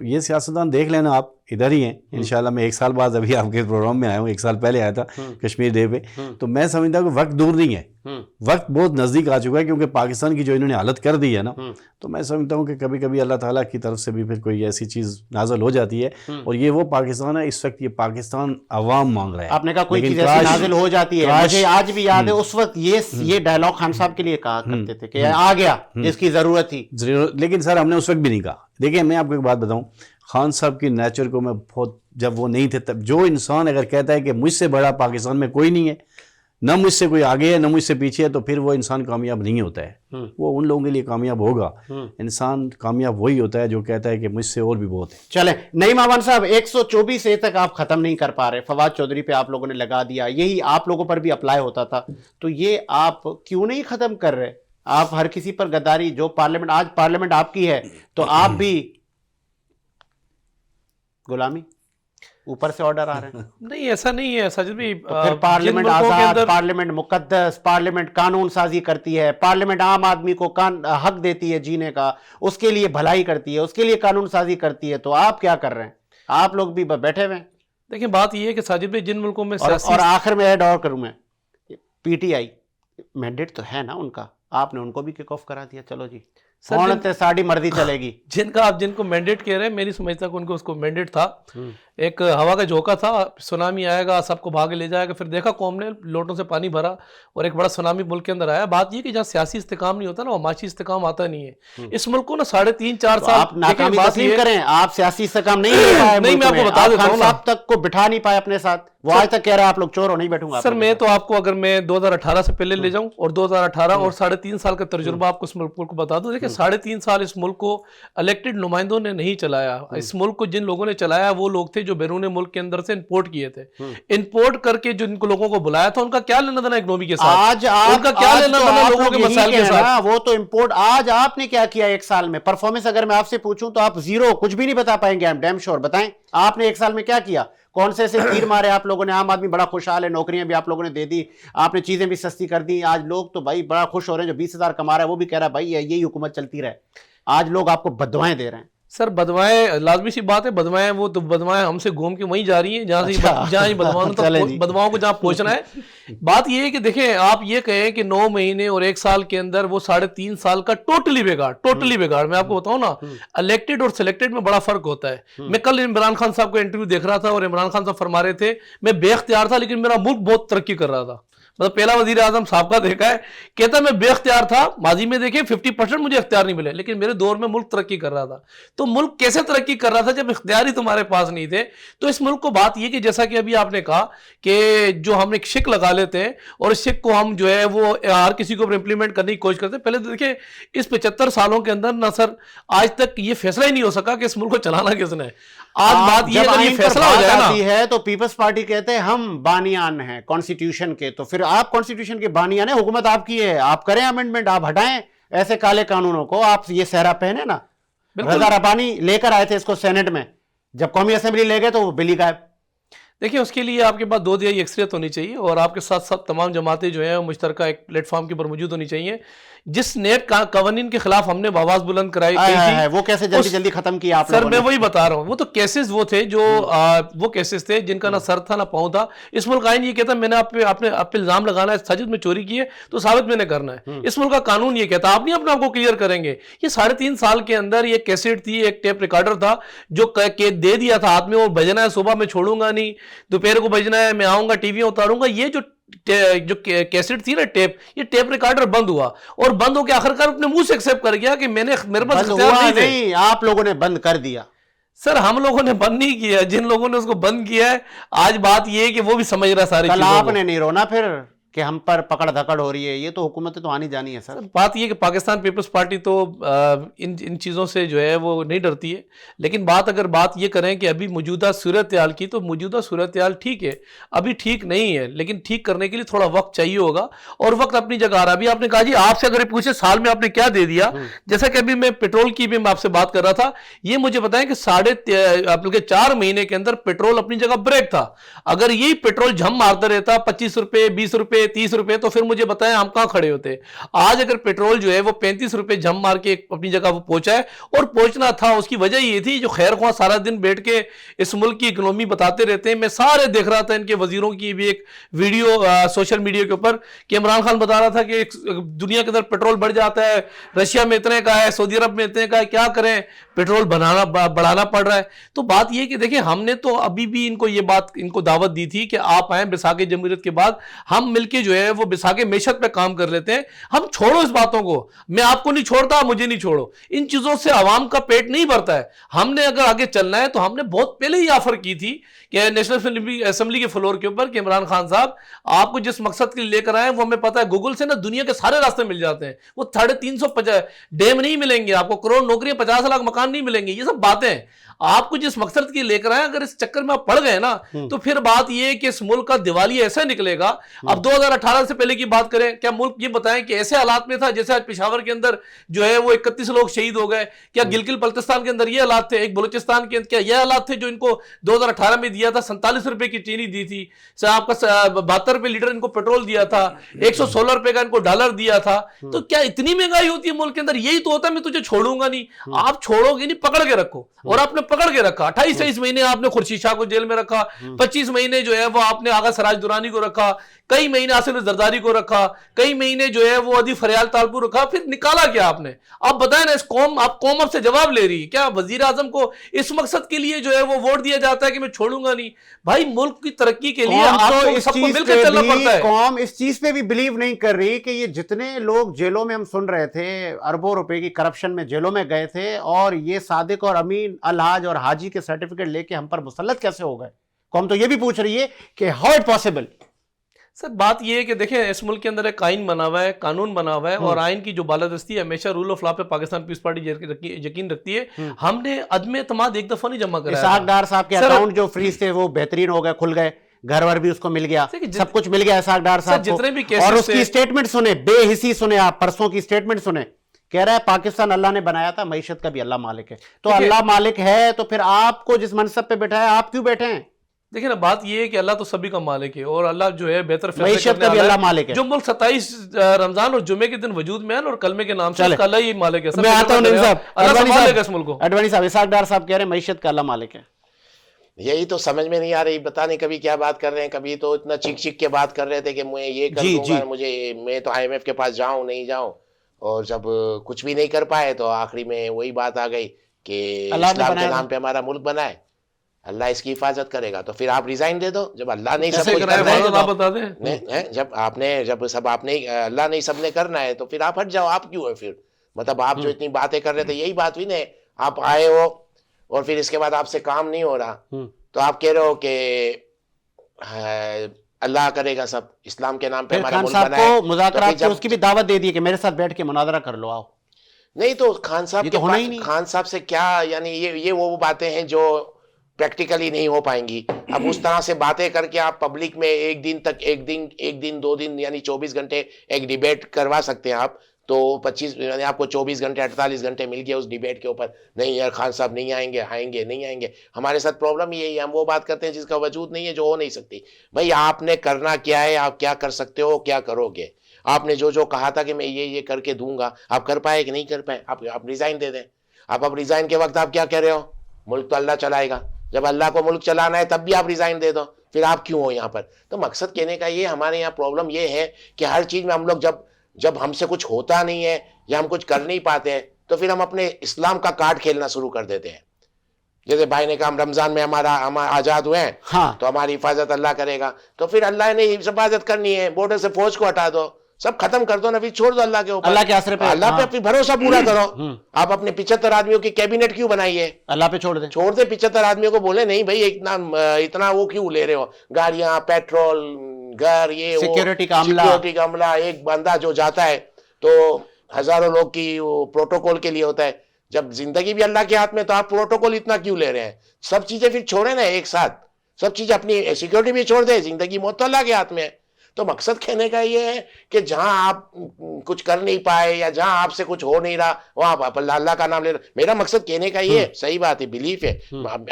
ये सियासतदान देख लेना, आप इधर ही हैं इंशाल्लाह। मैं 1 साल बाद अभी आपके प्रोग्राम में आया हूँ, 1 साल पहले आया था कश्मीर डे पे। तो मैं समझता हूँ कि वक्त दूर नहीं है, वक्त बहुत नज़दीक आ चुका है, क्योंकि पाकिस्तान की जो इन्होंने हालत कर दी है ना, तो मैं समझता हूँ कि कभी कभी अल्लाह ताला की तरफ से भी फिर कोई ऐसी चीज़ नाजल हो जाती है, और ये वो पाकिस्तान है इस वक्त, ये पाकिस्तान अवाम मांग रहा है। आपने कहा कोई लेकिन चीज ऐसी नाजिल हो जाती है, मुझे आज भी याद है उस वक्त ये डायलॉग खान साहब के लिए कहा करते थे कि आ गया जिसकी जरूरत थी। लेकिन सर हमने उस वक्त भी नहीं कहा। देखिए मैं आपको एक बात बताऊं, खान साहब की नेचर को मैं बहुत, जब वो नहीं थे तब, जो इंसान अगर कहता है कि मुझसे बड़ा पाकिस्तान में कोई नहीं है, ना मुझसे कोई आगे है ना मुझसे पीछे है, तो फिर वो इंसान कामयाब नहीं होता है। वो उन लोगों के लिए कामयाब होगा। इंसान कामयाब वही होता है जो कहता है कि मुझसे और भी बहुत है। चले नईम अमान साहब, 124 ए तक आप खत्म नहीं कर पा रहे, फवाद चौधरी पे आप लोगों ने लगा दिया, यही आप लोगों पर भी अप्लाई होता था, तो ये आप क्यों नहीं खत्म कर रहे? आप हर किसी पर गद्दारी, जो पार्लियामेंट, आज पार्लियामेंट आपकी है तो आप भी गुलामी, ऊपर से ऑर्डर आ रहे हैं। नहीं, ऐसा नहीं है साजिद भाई। तो फिर पार्लियामेंट आजाद, पार्लियामेंट मुकद्दस, पार्लियामेंट कानून साजी करती है, पार्लियामेंट आम आदमी को हक देती है जीने का, उसके लिए भलाई करती है, उसके लिए कानून साजी करती है, तो आप क्या कर रहे हैं? आप लोग भी बैठे हुए हैं। देखिए बात यह है कि साजिद भाई, जिन मुल्कों में और आखिर में ऐड और करूं मैं, पीटीआई मैंडेट तो है ना उनका, आपने उनको भी किक ऑफ करा दिया। चलो जी, साड़ी मर्जी चलेगी। जिनको मैंडेट कह रहे हैं, मेरी समझता है उनको उसको मैंडेट था, एक हवा का झोंका था, सुनामी आएगा सबको भागे ले जाएगा। फिर देखा कौम ने लोटों से पानी भरा और एक बड़ा सुनामी मुल्क के अंदर आया। बात ये कि जहाँ सियासी इस्तेकाम नहीं होता ना, वो माशी इस्तेकाम आता नहीं है। इस मुल्क को ना 3.5-4 साल आप नाकामी तस्लीम करें, आप सियासी इस्तेकाम नहीं ले पाए। नहीं, मैं आपको बता देता हूं, साहब तक को बिठा नहीं पाए अपने साथ, वो आज तक कह रहा है आप लोग चोर हो, नहीं बैठूंगा। सर मैं तो आपको, अगर मैं 2018 से पहले ले जाऊं और 2018 और 3.5 साल का तजुर्बा आपको इस मुल्क को बता दूं। देखिए 3.5 साल इस मुल्क को इलेक्टेड नुमाइंदों ने नहीं चलाया। इस मुल्क को जिन लोगों ने चलाया वो लोग थे जो बैरून मुल्क के अंदर से इंपोर्ट किए थे। इंपोर्ट करके जिन लोगों को बुलाया था, उनका क्या लेना देना इकोनॉमी के साथ? आज उनका क्या लेना देना लोगों के मसाइल के साथ? वो तो इंपोर्ट, आज आपने क्या किया 1 साल में? परफॉर्मेंस अगर मैं आपसे पूछूं तो आप जीरो, कुछ भी नहीं बता पाएंगे। हम डैम श्योर बताएं, आपने 1 साल में क्या किया? कौन से ऐसे तीर मारे आप लोगों ने? आम आदमी बड़ा खुशहाल है, नौकरियां भी आप लोगों ने दे दी, आपने चीजें भी सस्ती कर दी। आज लोग तो भाई बड़ा खुश हो रहे हैं। जो 20,000 कमा रहा है वो भी कह रहा है भाई यही हुकूमत चलती रहे। आज लोग आपको बदवाएं दे रहे हैं। सर बदवाएं लाजमी सी बात है, बदवाएं वो तो बदवाएं हमसे घूम के वहीं जा रही हैं जहां से जहां ये बदवाओं को जहां पहुंचना है। बात ये है कि देखें, आप ये कहें कि 9 महीने और 1 साल के अंदर वो 3.5 साल का टोटली बेकार। मैं आपको बताऊं ना, इलेक्टेड और सिलेक्टेड में बड़ा फर्क होता है। मैं कल इमरान खान साहब को इंटरव्यू देख रहा था और इमरान खान साहब फरमा रहे थे मैं बेख्तियार था लेकिन मेरा मुल्क बहुत तरक्की कर रहा था। मतलब पहला वजीर आजम साहब का देखा है, कहता मैं बेख्तियार था, माजी में देखे 50% मुझे इख्तियार नहीं मिले, लेकिन मेरे दौर में मुल्क तरक्की कर रहा था। तो मुल्क कैसे तरक्की कर रहा था जब इख्तियार ही तुम्हारे पास नहीं थे? तो इस मुल्क को बात यह कि जैसा कि अभी आपने कहा कि जो हम एक शिक लगा लेते हैं और इस शिक को हम जो है वो हर किसी को इंप्लीमेंट करने की कोशिश करते हैं। पहले तो देखिए इस 75 सालों के अंदर ना सर आज तक ये फैसला ही नहीं हो सका कि इस मुल्क को चलाना किसने है। आज बात ये जब अगर ये आइन पर फैसला हो बात जाए आती ना, है तो पीपल्स पार्टी कहते हैं हम बानियान हैं कॉन्स्टिट्यूशन के, तो फिर आप कॉन्स्टिट्यूशन के बानियान है, हुकूमत आपकी है, आप करें अमेंडमेंट, आप हटाएं ऐसे काले कानूनों को। आप ये सहरा पहने ना, बिल्कुल। रजा रब्बानी लेकर आए थे इसको सेनेट में, जब कौमी असेंबली ले गए तो वो बिल गायब। देखिए उसके लिए आपके पास दो दिहाई अक्सरियत होनी चाहिए और आपके साथ साथ तमाम जमातें जो है मुश्तरका एक प्लेटफॉर्म के ऊपर मौजूद होनी चाहिए। जिस नेट कवानीन के खिलाफ हमने आवाज बुलंद कराई थी, वो कैसे जल्दी जल्दी खत्म किया आप सर लोगों मैं ने? वही बता रहा हूँ, वो तो केसेस वो थे जो वो केसेस थे जिनका ना सर था ना पाँव था। इस मुल्क आइन ये कहता मैंने आप पे इल्जाम लगाना है साजिद में चोरी की है तो साबित मैंने करना है। इस मुल्क का कानून ये कहता आप नहीं अपने आप को क्लियर करेंगे। ये 3.5 साल के अंदर ये कैसेट थी, एक टेप रिकॉर्डर था जो दे दिया था हाथ में, वो बजना है, सुबह में छोड़ूंगा नहीं, दोपहर को बजना है, मैं आऊंगा टीवी उतारूंगा। ये जो कैसेट थी ना टेप, ये टेप रिकॉर्डर बंद हुआ और बंद होकर आखिरकार अपने मुंह से एक्सेप्ट कर गया कि मेरे पास बंद इख्तियार हुआ नहीं थे। नहीं, आप लोगों ने बंद कर दिया। सर हम लोगों ने बंद नहीं किया, जिन लोगों ने उसको बंद किया है आज बात ये है कि वो भी समझ रहा सारी कल चीजों को। आपने नहीं रोना फिर कि हम पर पकड़ धकड़ हो रही है, ये तो हुकूमतें तो आनी जानी है सर। बात ये कि पाकिस्तान पीपल्स पार्टी तो इन चीज़ों से जो है वो नहीं डरती है, लेकिन अगर बात ये करें कि अभी मौजूदा सूरत हाल की, तो मौजूदा सूरत हाल ठीक है, अभी ठीक नहीं है, लेकिन ठीक करने के लिए थोड़ा वक्त चाहिए होगा और वक्त अपनी जगह आ रहा है। अभी आपने कहा जी आपसे अगर पूछे साल में आपने क्या दे दिया, जैसा कि अभी मैं पेट्रोल की भी मैं आपसे बात कर रहा था, ये मुझे बताएं कि 4.5 महीने के अंदर पेट्रोल अपनी जगह ब्रेक था। अगर यही पेट्रोल झम मारता रहता 25 रुपए 20 रुपए 30 रुपए, तो फिर मुझे बताएं हम कहां खड़े होते। आज अगर पेट्रोल जो है वो 35 रुपए झम मार के अपनी जगह वो पहुंचा है, और पहुंचना था उसकी वजह ये थी जो खैर ख्वाह सारा दिन बैठ के इस मुल्क की इकोनॉमी बताते रहते हैं। मैं सारे देख रहा था इनके वजीरों की भी एक वीडियो सोशल मीडिया के ऊपर कि इमरान खान बता रहा था कि दुनिया के अंदर पेट्रोल बढ़ जाता है, रशिया में इतने का है, सऊदी अरब में इतने का है, क्या करें, पेट्रोल बढ़ाना पड़ रहा है। तो बात यह कि देखिए हमने तो अभी भी इनको दावत दी थी कि आप आए बिसाके जमहूरियत के बाद, हम मिलके जो है वो बिसाके मेशत पे काम कर लेते हैं। हम छोड़ो इस बातों को, मैं आपको नहीं छोड़ता, मुझे नहीं छोड़ो, इन चीजों से आवाम का पेट नहीं भरता है। हमने अगर आगे चलना है तो हमने बहुत पहले ही ऑफर की थी कि नेशनल असेंबली के फ्लोर के ऊपर कि इमरान खान साहब आपको जिस मकसद के लिए लेकर आए वो हमें पता है, गूगल से ना दुनिया के सारे रास्ते मिल जाते हैं, वो 350 डैम नहीं मिलेंगे आपको, करोड़ नौकरियां, 50 लाख मकान नहीं मिलेंगे, ये सब बातें आपको जिस मकसद के लेकर आए, अगर इस चक्कर में आप पड़ गए ना तो फिर बात यह है कि इस मुल्क का दिवालिया ऐसा निकलेगा। अब 2018 से पहले की बात करें, क्या मुल्क ये बताएं कि ऐसे हालात में था जैसे आज पेशावर के अंदर जो है वो 31 लोग शहीद हो गए, क्या गिलगित बल्तिस्तान के अंदर ये हालात थे, एक बलूचिस्तान के अंदर क्या ये हालात थे जो इनको 2018 में दिया था, 47 रुपए की चीनी दी थी, आपका 72 रुपए लीटर इनको पेट्रोल दिया था, 116 रुपए का इनको डॉलर दिया था। तो क्या इतनी महंगाई होती है मुल्क के अंदर? यही तो होता है मैं तुझे छोड़ूंगा नहीं, आप छोड़ोगे नहीं, पकड़ के रखो, और आपने पकड़ के रखा। 28-23 महीने आपने खुर्शीद शाह को जेल में रखा, 25 महीने जो है वो आपने आगा सराज दुरानी को रखा, कई महीने आसिफ जरदारी को रखा, कई महीने जो है वो अदी फरियाल तालपुर रखा, फिर निकाला क्या आपने? आप बताएं ना, इस कौम आपसे जवाब ले रही है क्या? वजीर आजम को इस मकसद के लिए जो है वो वोट दिया जाता है कि मैं छोड़ूंगा नहीं? भाई मुल्क की तरक्की के लिए आपको सबको मिलकर चलना पड़ता है। कौम इस चीज पे भी बिलीव नहीं कर रही कि ये जितने लोग जेलों में हम सुन रहे थे, अरबों रुपए की करप्शन में जेलों में गए थे, और ये सादिक और अमीन अलहाज और हाजी के सर्टिफिकेट लेके हम पर मुसल्लत कैसे हो गए? कौम तो ये भी पूछ रही है कि हाउ इट पॉसिबल। सर बात यह है कि देखें इस मुल्क के अंदर एक आइन बना हुआ है, कानून बना हुआ है, और आइन की जो बालादस्ती है हमेशा रूल ऑफ लॉ पे पाकिस्तान पीपल्स पार्टी यकीन रखती है। हमने अदम एतमाद एक दफा नहीं जमा कराया। इसाक डार साहब के अकाउंट जो फ्रीज थे वो बेहतरीन हो गए, खुल गए, घर वर भी उसको मिल गया, सब कुछ मिल गया इसाक डार साहब को। जितने भी केसेस और उसकी स्टेटमेंट सुने, बेहिसी सुने, आप परसों की स्टेटमेंट सुने, कह रहा है पाकिस्तान अल्लाह ने बनाया था, मईशत का भी अल्लाह मालिक है। तो अल्लाह मालिक है तो फिर आपको जिस मनसब पे बैठा है आप क्यों बैठे हैं? देखिए ना, बात ये है कि अल्लाह तो सभी का मालिक है, और अल्लाह जो है बेहतर मईशत का भी अल्लाह मालिक है। जो मुल्क 27 रमजान और जुमे के दिन वजूद में है और कलमे के नाम से उसका अल्लाह ही मालिक है। मैं आता हूं नईम साहब, अल्लाह संभालेगा इस मुल्क को। अडवाणी साहब, इसाक डार साहब कह रहे हैं मईशत का अल्लाह मालिक है। यही तो समझ में नहीं आ रही, पता नहीं कभी क्या बात कर रहे हैं, कभी तो इतना चीख चीख के बात कर रहे थे कि मैं ये कर दूंगा, मैं तो IMF के पास जाऊं नहीं जाऊं, और जब कुछ भी नहीं कर पाए तो आखिरी में वही बात आ गई कि इस्लाम के नाम पे हमारा मुल्क बना है। अल्लाह इसकी हिफाजत करेगा, तो फिर आप रिजाइन दे दो। जब अल्लाह नहीं सब कैसे कुछ कराया करना है, फौरन आप बता दें। जब सब आपने अल्लाह नहीं सबने करना है, तो फिर आप हट जाओ। आप क्यों है फिर? मतलब आप जो इतनी बातें कर रहे थे, यही बात हुई ना, आप आए हो और फिर इसके बाद आपसे काम नहीं हो रहा, तो आप कह रहे हो कि अल्लाह करेगा सब, इस्लाम के नाम पे फिर हमारा खान मुल्क साहब बना है। को मुज़ाकरात तो फिर की उसकी भी दावत दे दी है कि मेरे साथ बैठ के मुनाजरा कर लो, आओ। नहीं, तो खान साहब ये के तो होना ही पास नहीं। खान साहब से क्या, यानी ये वो बातें हैं जो प्रैक्टिकली नहीं हो पाएंगी। अब उस तरह से बातें करके आप पब्लिक में एक दिन 2 दिन यानी 24 घंटे एक डिबेट करवा सकते हैं आप, तो 25 यानी आपको 24 घंटे 48 घंटे मिल गया उस डिबेट के ऊपर। नहीं यार खान साहब नहीं आएंगे नहीं आएंगे। हमारे साथ प्रॉब्लम यही है, हम वो बात करते हैं जिसका वजूद नहीं है, जो हो नहीं सकती। भाई आपने करना क्या है, आप क्या कर सकते हो, क्या करोगे? आपने जो कहा था कि मैं ये करके दूंगा, आप कर पाए कि नहीं कर पाए? आप रिजाइन दे दें। अब रिजाइन के वक्त आप क्या कह रहे हो? मुल्क तो अल्लाह चलाएगा। जब अल्लाह को मुल्क चलाना है तब भी आप रिजाइन दे दो, फिर आप क्यों हो यहाँ पर? तो मकसद कहने का ये, हमारे यहाँ प्रॉब्लम ये है कि हर चीज में हम लोग जब हमसे कुछ होता नहीं है या हम कुछ कर नहीं पाते हैं, तो फिर हम अपने इस्लाम का कार्ड खेलना शुरू कर देते हैं। जैसे भाई ने कहा हम रमजान में हम आजाद हुए हैं, हाँ। तो हमारी हिफाजत अल्लाह करेगा। तो फिर अल्लाह ने हिफाजत करनी है, बॉर्डर से फौज को हटा दो, सब खत्म कर दो ना, फिर छोड़ दो अल्लाह के ऊपर, अल्लाह के आसरे पे। अल्लाह पे हाँ। अपनी भरोसा पूरा करो। आप अपने 75 आदमियों की कैबिनेट क्यों बनाई है? अल्लाह पे छोड़ दे। 75 आदमियों को बोले नहीं भाई इतना वो क्यों ले रहे हो, गाड़ियां, पेट्रोल, घर, ये सिक्योरिटी का अमला। एक बंदा जो जाता है तो हजारों लोग की वो प्रोटोकॉल के लिए होता है। जब जिंदगी भी अल्लाह के हाथ में, तो आप प्रोटोकॉल इतना क्यों ले रहे हैं? सब चीजें फिर छोड़े ना एक साथ, सब चीजें, अपनी सिक्योरिटी भी छोड़ दे, जिंदगी मौत तो अल्लाह के हाथ में है। तो मकसद कहने का ये है कि जहां आप कुछ कर नहीं पाए या जहां आपसे कुछ हो नहीं रहा, वहां आप अल्लाह का नाम ले रहे। मेरा मकसद कहने का ये सही बात है, बिलीफ है।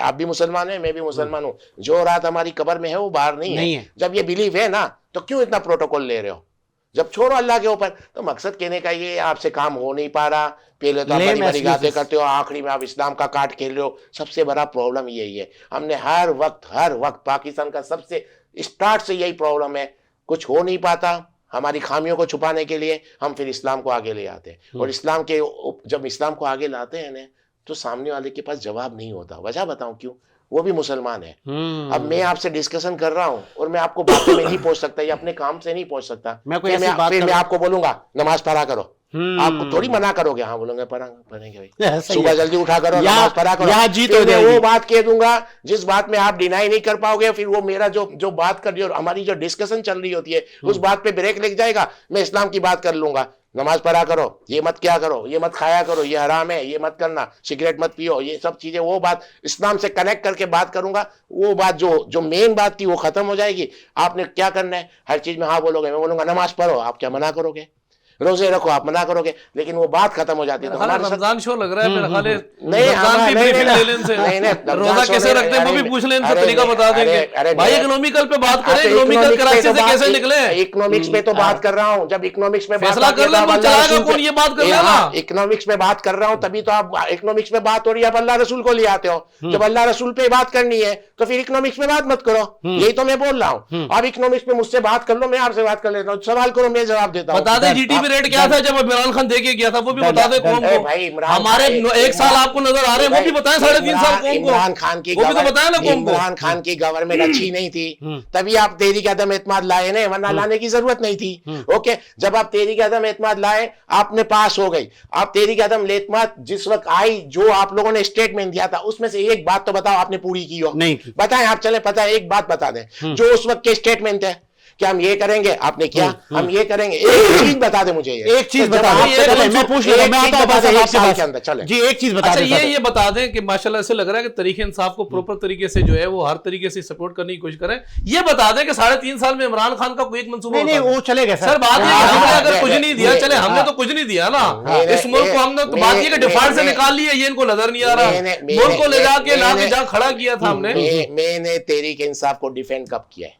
आप भी मुसलमान हैं, मैं भी मुसलमान हूं। जो रात हमारी कब्र में है वो बाहर नहीं है। जब ये बिलीफ है ना, तो क्यों इतना प्रोटोकॉल ले रहे हो? जब छोड़ो अल्लाह के ऊपर। तो मकसद कहने का ये, आपसे काम हो नहीं पा रहा, पहले तो आप बड़ी बड़ी बातें करते हो, आखिरी में आप इस्लाम का कार्ड खेल रहे हो। सबसे बड़ा प्रॉब्लम यही है। हमने हर वक्त पाकिस्तान का सबसे स्टार्ट से यही प्रॉब्लम है, कुछ हो नहीं पाता, हमारी खामियों को छुपाने के लिए हम फिर इस्लाम को आगे ले आते हैं। और जब इस्लाम को आगे लाते हैं ना, तो सामने वाले के पास जवाब नहीं होता। वजह बताऊं क्यों? वो भी मुसलमान है। अब मैं आपसे डिस्कशन कर रहा हूं और मैं आपको बातों में नहीं पहुंच सकता, या अपने काम से नहीं पहुंच सकता। फिर मैं आपको बोलूंगा नमाज पढ़ा करो, आप थोड़ी मना करोगे। हाँ बोलूंगे पढ़ेंगे भाई, सुबह जल्दी उठा करो, नमाज पढ़ा करो। मैं वो बात कह दूंगा जिस बात में आप डिनाई नहीं कर पाओगे। फिर वो मेरा जो बात कर रही हो, हमारी जो डिस्कशन चल रही होती है, उस बात पे ब्रेक लग जाएगा। मैं इस्लाम की बात कर लूंगा, नमाज पढ़ा करो, ये मत क्या करो, ये मत खाया करो, ये हराम है, ये मत करना, सिगरेट मत पियो, ये सब चीजें, वो बात इस्लाम से कनेक्ट करके बात करूंगा। वो बात जो मेन बात थी वो खत्म हो जाएगी। आपने क्या करना है, हर चीज में हाँ बोलोगे, मैं बोलूंगा नमाज पढ़ो, आप क्या मना करोगे? रोजे रखो, आप मना करोगे, लेकिन वो बात खत्म हो जाती है। तो हमारे रमजान शो लग रहा है मेरे ख्याल नहीं, रोजा कैसे रखते हैं वो भी पूछ लें, इनसे तरीका बता देंगे। भाई इकोनॉमिकल पे बात करें, इकोनॉमिकल कराची से कैसे निकले? इकोनॉमिक्स पे तो बात कर रहा हूँ। जब इकोनॉमिक्स में फैसला कर ले, कौन ये बात कर लेगा? इकोनॉमिक्स में बात कर रहा हूँ, तभी तो आप इकोनॉमिक्स में बात हो रही है, आप अल्लाह रसूल को ले आते हो। जब अल्लाह रसूल पे बात करनी है तो फिर इकोनॉमिक्स में बात मत करो। यही तो मैं बोल रहा हूँ। आप इकोनॉमिक्स में मुझसे बात कर लो, मैं आपसे बात कर लेता हूँ। सवाल करो, मैं जवाब देता हूँ। बता दें जीडीपी रेट क्या था जब इमरान खान देके गया था, वो भी बता दे कौन को। हमारे 1 साल आपको नजर आ रहे हैं, वो भी बताएं। 3.5 साल कौन को? इमरान खान की, वो भी तो बताया ना कौन को। इमरान खान की गवर्नमेंट अच्छी नहीं थी, तभी आप तहरीक अदम एतमाद लाए ना, वरना लाने की जरूरत नहीं थी। ओके, जब आप तहरीक अदम एतमाद लाए, आपने पास हो गई। आप तहरीक अदम एतमाद जिस वक्त आई, जो आप लोगों ने स्टेटमेंट दिया था, उसमें से एक बात तो बताओ आपने पूरी की हो? नहीं। बताएं, आप चले पता है, एक बात बता दें जो उस वक्त के स्टेटमेंट है कि हम ये करेंगे, आपने किया? हम ये करेंगे। एक चीज बता दे मुझे, एक चीज बता दे, मैं पूछ रहा हूं, मैं आता हूं के अंदर। चले जी, एक चीज बता दे। ये बता दें कि माशाल्लाह से लग रहा है कि तरीके इंसाफ को प्रॉपर तरीके से जो है वो हर तरीके से सपोर्ट करने की कोशिश करें। ये बता दें कि 3.5 साल में इमरान खान का कोई एक मंसूबा नहीं, वो चले गए सर। बात है हमने अगर कुछ नहीं दिया, चले हमने तो कुछ नहीं दिया ना इस मुल्क को। हमने तो बात ये डिफॉल्ट से निकाल लिया, ये इनको नजर नहीं आ रहा। मुल्क को ले जाके जहाँ खड़ा किया था हमने। मैंने तहरीक इंसाफ को डिफेंड कब किया है?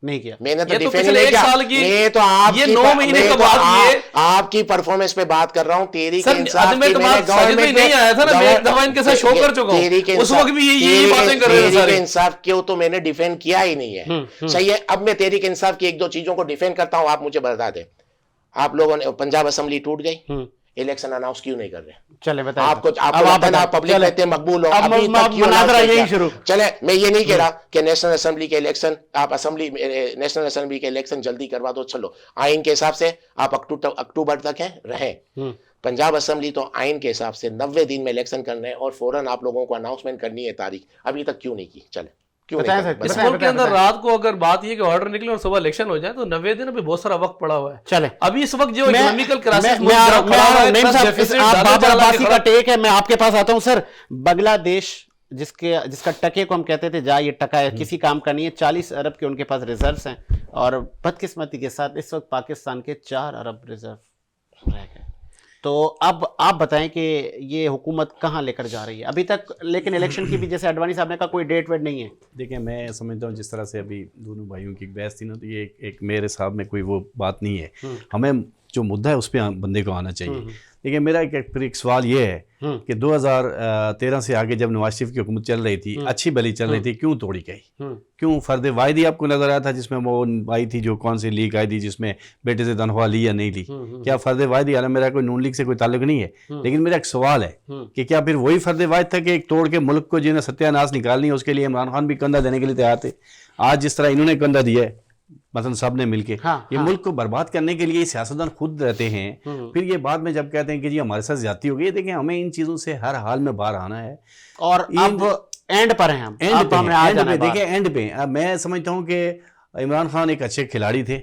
नहीं किया। मैंने तो डिफेंड नहीं किया। मैं तो आपकी 9 महीने का बात किए, आपकी परफॉर्मेंस पे बात कर रहा हूँ। तहरीक इंसाफ की गवर्नमेंट नहीं आया था ना, मैं एक दफा इनके साथ शो कर चुका हूं, उस वक्त भी यही बातें कर रहे थे सारे। तहरीक इंसाफ क्यों तो मैंने डिफेंड किया ही नहीं है। सही है, अब मैं तहरीक इंसाफ की 1-2 चीजों को डिफेंड करता हूं, आप मुझे बता दें। आप लोगों ने, पंजाब असेंबली टूट गई, इलेक्शन अनाउंस क्यों नहीं कर रहे? चले बताइए। आपको अब आपको आप लगता है ना बताएं। पब्लिक चले। में इतने मकबूल हो, अब अभी तक क्यों मुनाजरा announce नहीं यही किया? शुरू। चले, मैं ये नहीं कह रहा कि नेशनल असेंबली के इलेक्शन आप नेशनल असेंबली के इलेक्शन जल्दी करवा दो, चलो आइन के हिसाब से आप अक्टूबर तक है रहे। पंजाब असेंबली तो आइन के हिसाब से 90 दिन में इलेक्शन करने हैं और फौरन आप लोगों को अनाउंसमेंट करनी है तारीख, अभी तक क्यों नहीं की? चले, क्यों नहीं बताएं कर रहे? सर, इस बताएं, मुल्क के बताएं, अंदर बताएं। रात को अगर बात ये कि ऑर्डर निकले और सुबह इलेक्शन हो जाए तो 90 दिन अभी बहुत सारा वक्त पड़ा हुआ है। चले। अभी इस वक्त जो मैं- इकोनॉमिकल क्राइसिस मैं आ रहा हूं, नईम साहब, आप बाबर अब्बासी का खड़ा टेक है, मैं आपके पास आता हूं सर। बांग्लादेश जिसका टके को हम कहते थे, जा ये टका है, किसी काम का नहीं है, 40 अरब के उनके पास रिजर्व्स हैं, और बदकिस्मती के साथ इस वक्त पाकिस्तान के 4 अरब रिजर्व रह गए। तो अब आप बताएं कि ये हुकूमत कहाँ लेकर जा रही है अभी तक? लेकिन इलेक्शन की भी, जैसे अडवाणी साहब ने कहा, कोई डेट वेट नहीं है। देखिए, मैं समझता हूँ जिस तरह से अभी दोनों भाइयों की बहस थी ना, तो ये एक मेरे हिसाब में कोई वो बात नहीं है। हमें जो मुद्दा है उस पर बंदे को आना चाहिए। देखिए, मेरा एक सवाल ये है कि 2013 से आगे जब नवाज शरीफ की हुकूमत चल रही थी, अच्छी भली चल रही थी, क्यों तोड़ी गई? क्यों फर्द वाहिदी आपको नजर आया था जिसमें वो आई थी, जो कौन सी लीग आई थी जिसमें बेटे से तनख्वाह ली या नहीं ली? क्या फर्द वाहिदी आना, मेरा कोई नून लीग से कोई ताल्लुक नहीं है, लेकिन मेरा एक सवाल है कि क्या फिर वही फर्द वाहिद था कि एक तोड़ के मुल्क को जिन्हें सत्यानाश निकालनी है, उसके लिए इमरान खान भी कंधा देने के लिए तैयार थे? आज जिस तरह इन्होंने कंधा दिया है, मतलब सब ने मिलके, ये मुल्क को बर्बाद करने के लिए सियासतदान खुद रहते हैं। फिर ये बाद में जब कहते हैं कि जी हमारे साथ ज्यादती हो गई, देखिए हमें इन चीजों से हर हाल में बाहर आना है। और अब एंड पर हैं हम, एंड अब पे, हमने आ एंड जाना पे है बाहर। देखिए, एंड पे मैं समझता हूँ कि इमरान खान एक अच्छे खिलाड़ी थे,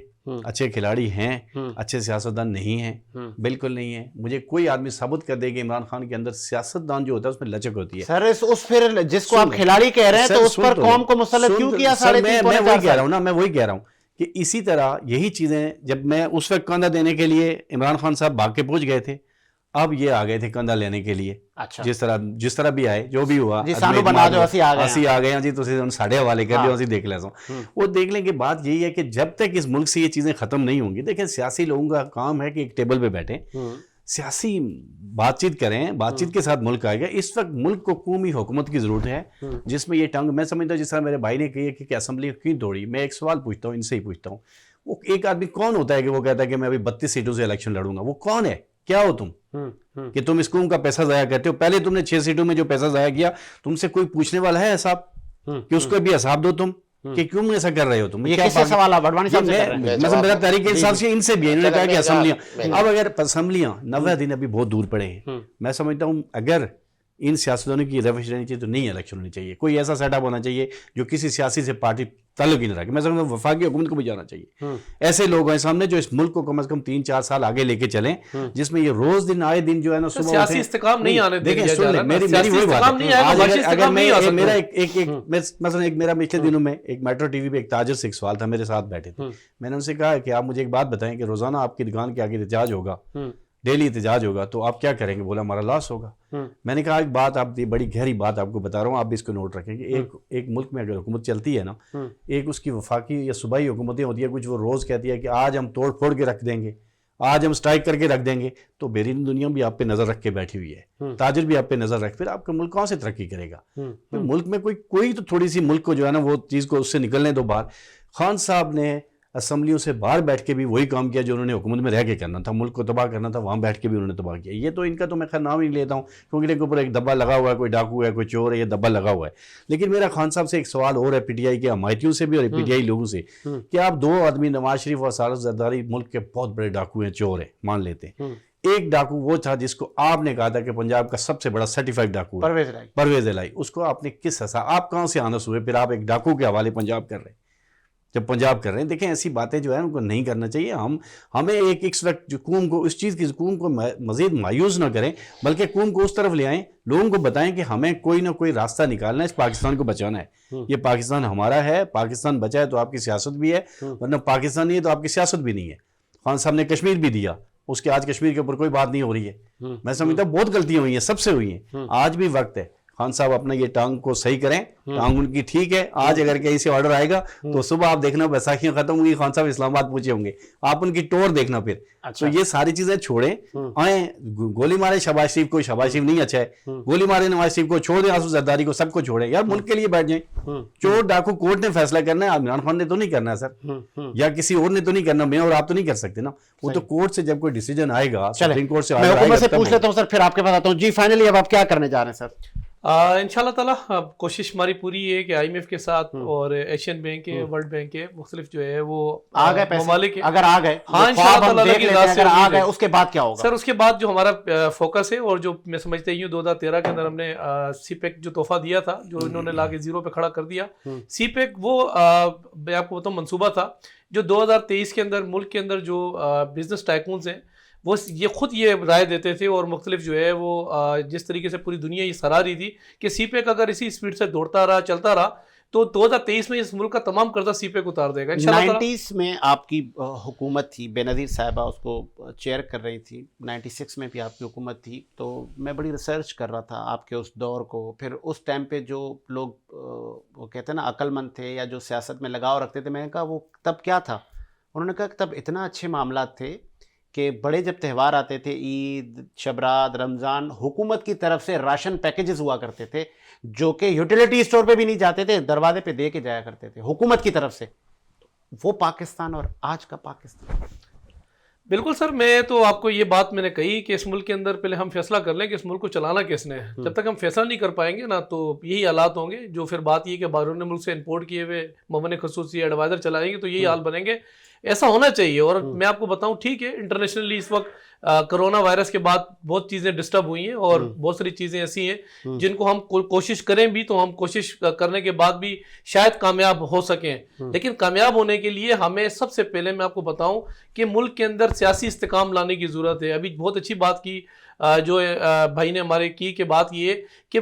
अच्छे खिलाड़ी हैं, अच्छे सियासतदान नहीं हैं, बिल्कुल नहीं है। मुझे कोई आदमी साबित कर दे कि इमरान खान के अंदर सियासतदान जो होता है उसमें लचक होती है। सर उस फिर जिसको आप सुन- खिलाड़ी कह रहे हैं, सर, तो उस सुन पर तो कौम ले। को मुसल्लत सुन क्यों तो- किया? सर, 3.5 मैं पौने वही 4 कह रहा साल? हूँ ना, मैं वही कह रहा हूँ कि इसी तरह यही चीजें जब मैं उस वक्त कंधा देने के लिए इमरान खान साहब भाग के पहुंच गए थे, अब ये आ गए थे कंधा लेने के लिए। अच्छा, जिस तरह भी आए, जो भी हुआ, जी, सानू बना दो, ਅਸੀਂ आ गए ਅਸੀਂ आ गए हैं जी, तुझे उन साढ़े हवाले कर दियो, ਅਸੀਂ देख ले। वो देख लें कि बात यही है कि जब तक इस मुल्क से ये चीजें खत्म नहीं होंगी, देखिए सियासी लोगों का काम है कि एक टेबल पे बैठे, सियासी बातचीत करें, बातचीत के साथ मुल्क आएगा। इस वक्त मुल्क को कौमी हुकूमत की जरूरत है, जिसमें ये टंग, मैं समझता हूँ जिस तरह मेरे भाई ने कही कि असेंबली क्यों तोड़ी। मैं एक सवाल पूछता हूँ, इनसे ही पूछता हूँ, वो एक आदमी कौन होता है कि वो कहता है कि मैं अभी 32 सीटों से इलेक्शन लड़ूंगा? वो कौन है? क्या हो तुम कि तुम इस कौम का पैसा जाया करते हो? पहले तुमने 6 सीटों में जो पैसा जाया किया, तुमसे कोई पूछने वाला है हिसाब कि उसको भी हिसाब दो तुम कि क्यों ऐसा कर रहे हो तुम? ये क्या किससे बात- सवाल आप अडवाणी साहब से कर रहे हैं? मतलब मेरा तरीके हिसाब से इनसे भी है। इन्होंने कहा कि असेंबलियां, मैं- अब अगर असेंबलियां 90 दिन अभी बहुत दूर पड़े हैं, मैं समझता हूं अगर इन सियासतदानों की रवैश रहनी चाहिए तो नहीं इलेक्शन होनी चाहिए। कोई ऐसा सेटअप होना चाहिए जो किसी सियासी से पार्टी ताल्लुक ही नहीं रखे। मैं समझता हूं वफाकी हुकूमत को भी जाना चाहिए। ऐसे लोग हैं सामने जो इस मुल्क को कम से कम 3-4 साल आगे लेके चलें, जिसमें ये रोज दिन आए दिन जो है ना सुबह सियासी उठें। इस्तेकाम नहीं आने देखिए, दिया सुन जा ले, रहा ना। मेरी सियासी वही बात इस्तेकाम है। नहीं आएगा, आज माशी अगर इस्तेकाम मैं नहीं आ सकता। मेरा मसलन एक मेरा पिछले दिनों में एक मेट्रो टीवी पे एक ताजिर से एक सवाल था, मेरे साथ बैठे थे। मैंने उनसे कहा कि आप मुझे एक बात बताएं कि रोजाना आपकी दुकान के आगे एहतजाज होगा, डेली एहतजाज होगा, तो आप क्या करेंगे? बोला हमारा लॉस होगा। मैंने कहा एक बात, आप ये बड़ी गहरी बात आपको बता रहा हूँ, आप भी इसको नोट रखेंगे। एक मुल्क में अगर हुकूमत चलती है ना, एक उसकी वफाकी या सूबाई हुकूमतें होती है, कुछ वो रोज कहती है कि आज हम तोड़ फोड़ के रख देंगे, आज हम स्ट्राइक करके रख देंगे, तो बेरीन दुनिया भी आप पे नजर रख के बैठी हुई है, ताजिर भी आप पे नजर रख, फिर आपका मुल्क कौन से तरक्की करेगा? फिर मुल्क में कोई तो थोड़ी सी मुल्क को जो है ना वो चीज को उससे निकलने दो बाहर। खान साहब ने असेंबलियों से बाहर बैठ के भी वही काम किया जो उन्होंने हुकूमत में रह के करना था, मुल्क को तबाह करना था, वहाँ बैठ के भी उन्होंने तबाह किया। ये तो इनका तो मैं खैर नाम ही लेता हूँ क्योंकि इनके ऊपर एक दब्बा लगा हुआ है, कोई डाकू है, कोई चोर है, ये दब्बा लगा हुआ है। लेकिन मेरा खान साहब से एक सवाल और है, पीटीआई के हमायतियों से भी और पीटीआई लोगों से, कि आप दो आदमी नवाज शरीफ और सारस जरदारी मुल्क के बहुत बड़े डाकू हैं, चोर हैं, मान लेते हैं। एक डाकू वो था जिसको आपने कहा था कि पंजाब का सबसे बड़ा सर्टिफाइड डाकू है, परवेज इलाही। उसको आपने किस हिसाब, आप कहाँ से आनस हुए फिर आप एक डाकू के हवाले पंजाब कर रहे हैं? जब पंजाब कर रहे हैं, देखें ऐसी बातें जो है उनको नहीं करना चाहिए। हमें एक इस वक्त जो कौम को इस चीज़ की कौम को मजीद मायूस ना करें, बल्कि कौम को उस तरफ ले आएँ, लोगों को बताएं कि हमें कोई ना कोई रास्ता निकालना है, इस पाकिस्तान को बचाना है। ये पाकिस्तान हमारा है, पाकिस्तान बचा है तो आपकी सियासत भी है, वरना पाकिस्तान नहीं है तो आपकी सियासत भी नहीं है। खान साहब ने कश्मीर भी दिया, उसके आज कश्मीर के ऊपर कोई बात नहीं हो रही है। मैं समझता हूँ बहुत गलतियां हुई हैं, सबसे हुई हैं। आज भी वक्त है, खान साहब अपना ये टांग को सही करें, टांग उनकी ठीक है। आज अगर कहीं से ऑर्डर आएगा तो सुबह आप देखना बैसाखियां खत्म हुई, खान साहब इस्लामाबाद पहुंचे होंगे, आप उनकी टोर देखना फिर। अच्छा। तो ये सारी चीजें छोड़ें, आए गोली मारे शहबाज शरीफ को, शहबाज शरीफ नहीं अच्छा है, गोली मारे नवाज शरीफ को, छोड़ दें आंसू जरदारी को, सबको छोड़े यार, मुल्क के लिए बैठ जाए। चोर डाकू कोर्ट ने फैसला करना है, इमरान खान ने तो नहीं करना है सर, या किसी और ने तो नहीं करना, मैं और आप तो नहीं कर सकते ना। वो तो कोर्ट से जब कोई डिसीजन आएगा, सुप्रीम कोर्ट से मैं ऑर्डर हुकूमत आएगा से तब पूछ लेता हूँ सर, फिर आपके पास आता हूँ जी। फाइनली अब आप क्या करने जा रहे हैं सर? इंशाल्लाह ताला कोशिश हमारी पूरी है कि IMF के साथ और एशियन बैंक के, वर्ल्ड बैंक के मुख्तलिफ जो है वो आ गए पैसे, ममालिक के, अगर आ गए, हाँ जो ख्वाब हम इंशाल्लाह देख की लेते रात हैं, से अगर आ उम्मीद गए है। उसके बाद क्या होगा सर उसके बाद जो हमारा फोकस है, और जो मैं समझता हूँ 2013 के अंदर हमने CPEC जो तोहफा दिया था, जो इन्होंने लाके जीरो पे खड़ा कर दिया, CPEC वो मैं आपको बताऊँ मंसूबा था जो 2023 के अंदर मुल्क के अंदर जो बिजनेस टाइकून्स हैं वो ये खुद ये राय देते थे, और मुख्तलिफ जो है वो जिस तरीके से पूरी दुनिया ये सराह रही थी कि CPEC अगर इसी स्पीड से दौड़ता रहा, चलता रहा, तो 2023 में इस मुल्क का तमाम कर्जा CPEC उतार देगा इंशाल्लाह। 90s में आपकी हुकूमत थी, बेनज़ीर साहिबा उसको चेयर कर रही थी, 96 में भी आपकी हुकूमत थी। तो मैं बड़ी रिसर्च कर रहा था आपके उस दौर को, फिर उस टाइम पे जो लोग वो कहते हैं ना अक्लमंद थे या जो सियासत में लगाव रखते थे, मैंने कहा वो तब क्या था? उन्होंने कहा कि तब इतना अच्छे मामला थे कि बड़े जब त्यौहार आते थे, ईद, शबरात, रमज़ान, हुकूमत की तरफ से राशन पैकेजेस हुआ करते थे जो कि यूटिलिटी स्टोर पे भी नहीं जाते थे, दरवाजे पे दे के जाया करते थे हुकूमत की तरफ से। वो पाकिस्तान और आज का पाकिस्तान। बिल्कुल सर, मैं तो आपको ये बात मैंने कही कि इस मुल्क के अंदर पहले हम फैसला कर लें कि इस मुल्क को चलाना किसने है। जब तक हम फैसला नहीं कर पाएंगे ना, तो यही हालात होंगे। जो फिर बात ये कि बैरून मुल्क से इंपोर्ट किए हुए ममन खसूसी एडवाइजर चलाएंगे तो यही हाल बनेंगे। ऐसा होना चाहिए। और मैं आपको बताऊं, ठीक है, इंटरनेशनली इस वक्त कोरोना वायरस के बाद बहुत चीज़ें डिस्टर्ब हुई हैं, और बहुत सारी चीज़ें ऐसी हैं जिनको हम कोशिश करें भी तो हम कोशिश करने के बाद भी शायद कामयाब हो सकें। लेकिन कामयाब होने के लिए हमें सबसे पहले मैं आपको बताऊं कि मुल्क के अंदर सियासी इस्तेकाम लाने की ज़रूरत है। अभी बहुत अच्छी बात की जो भाई ने हमारे की कि बात ये कि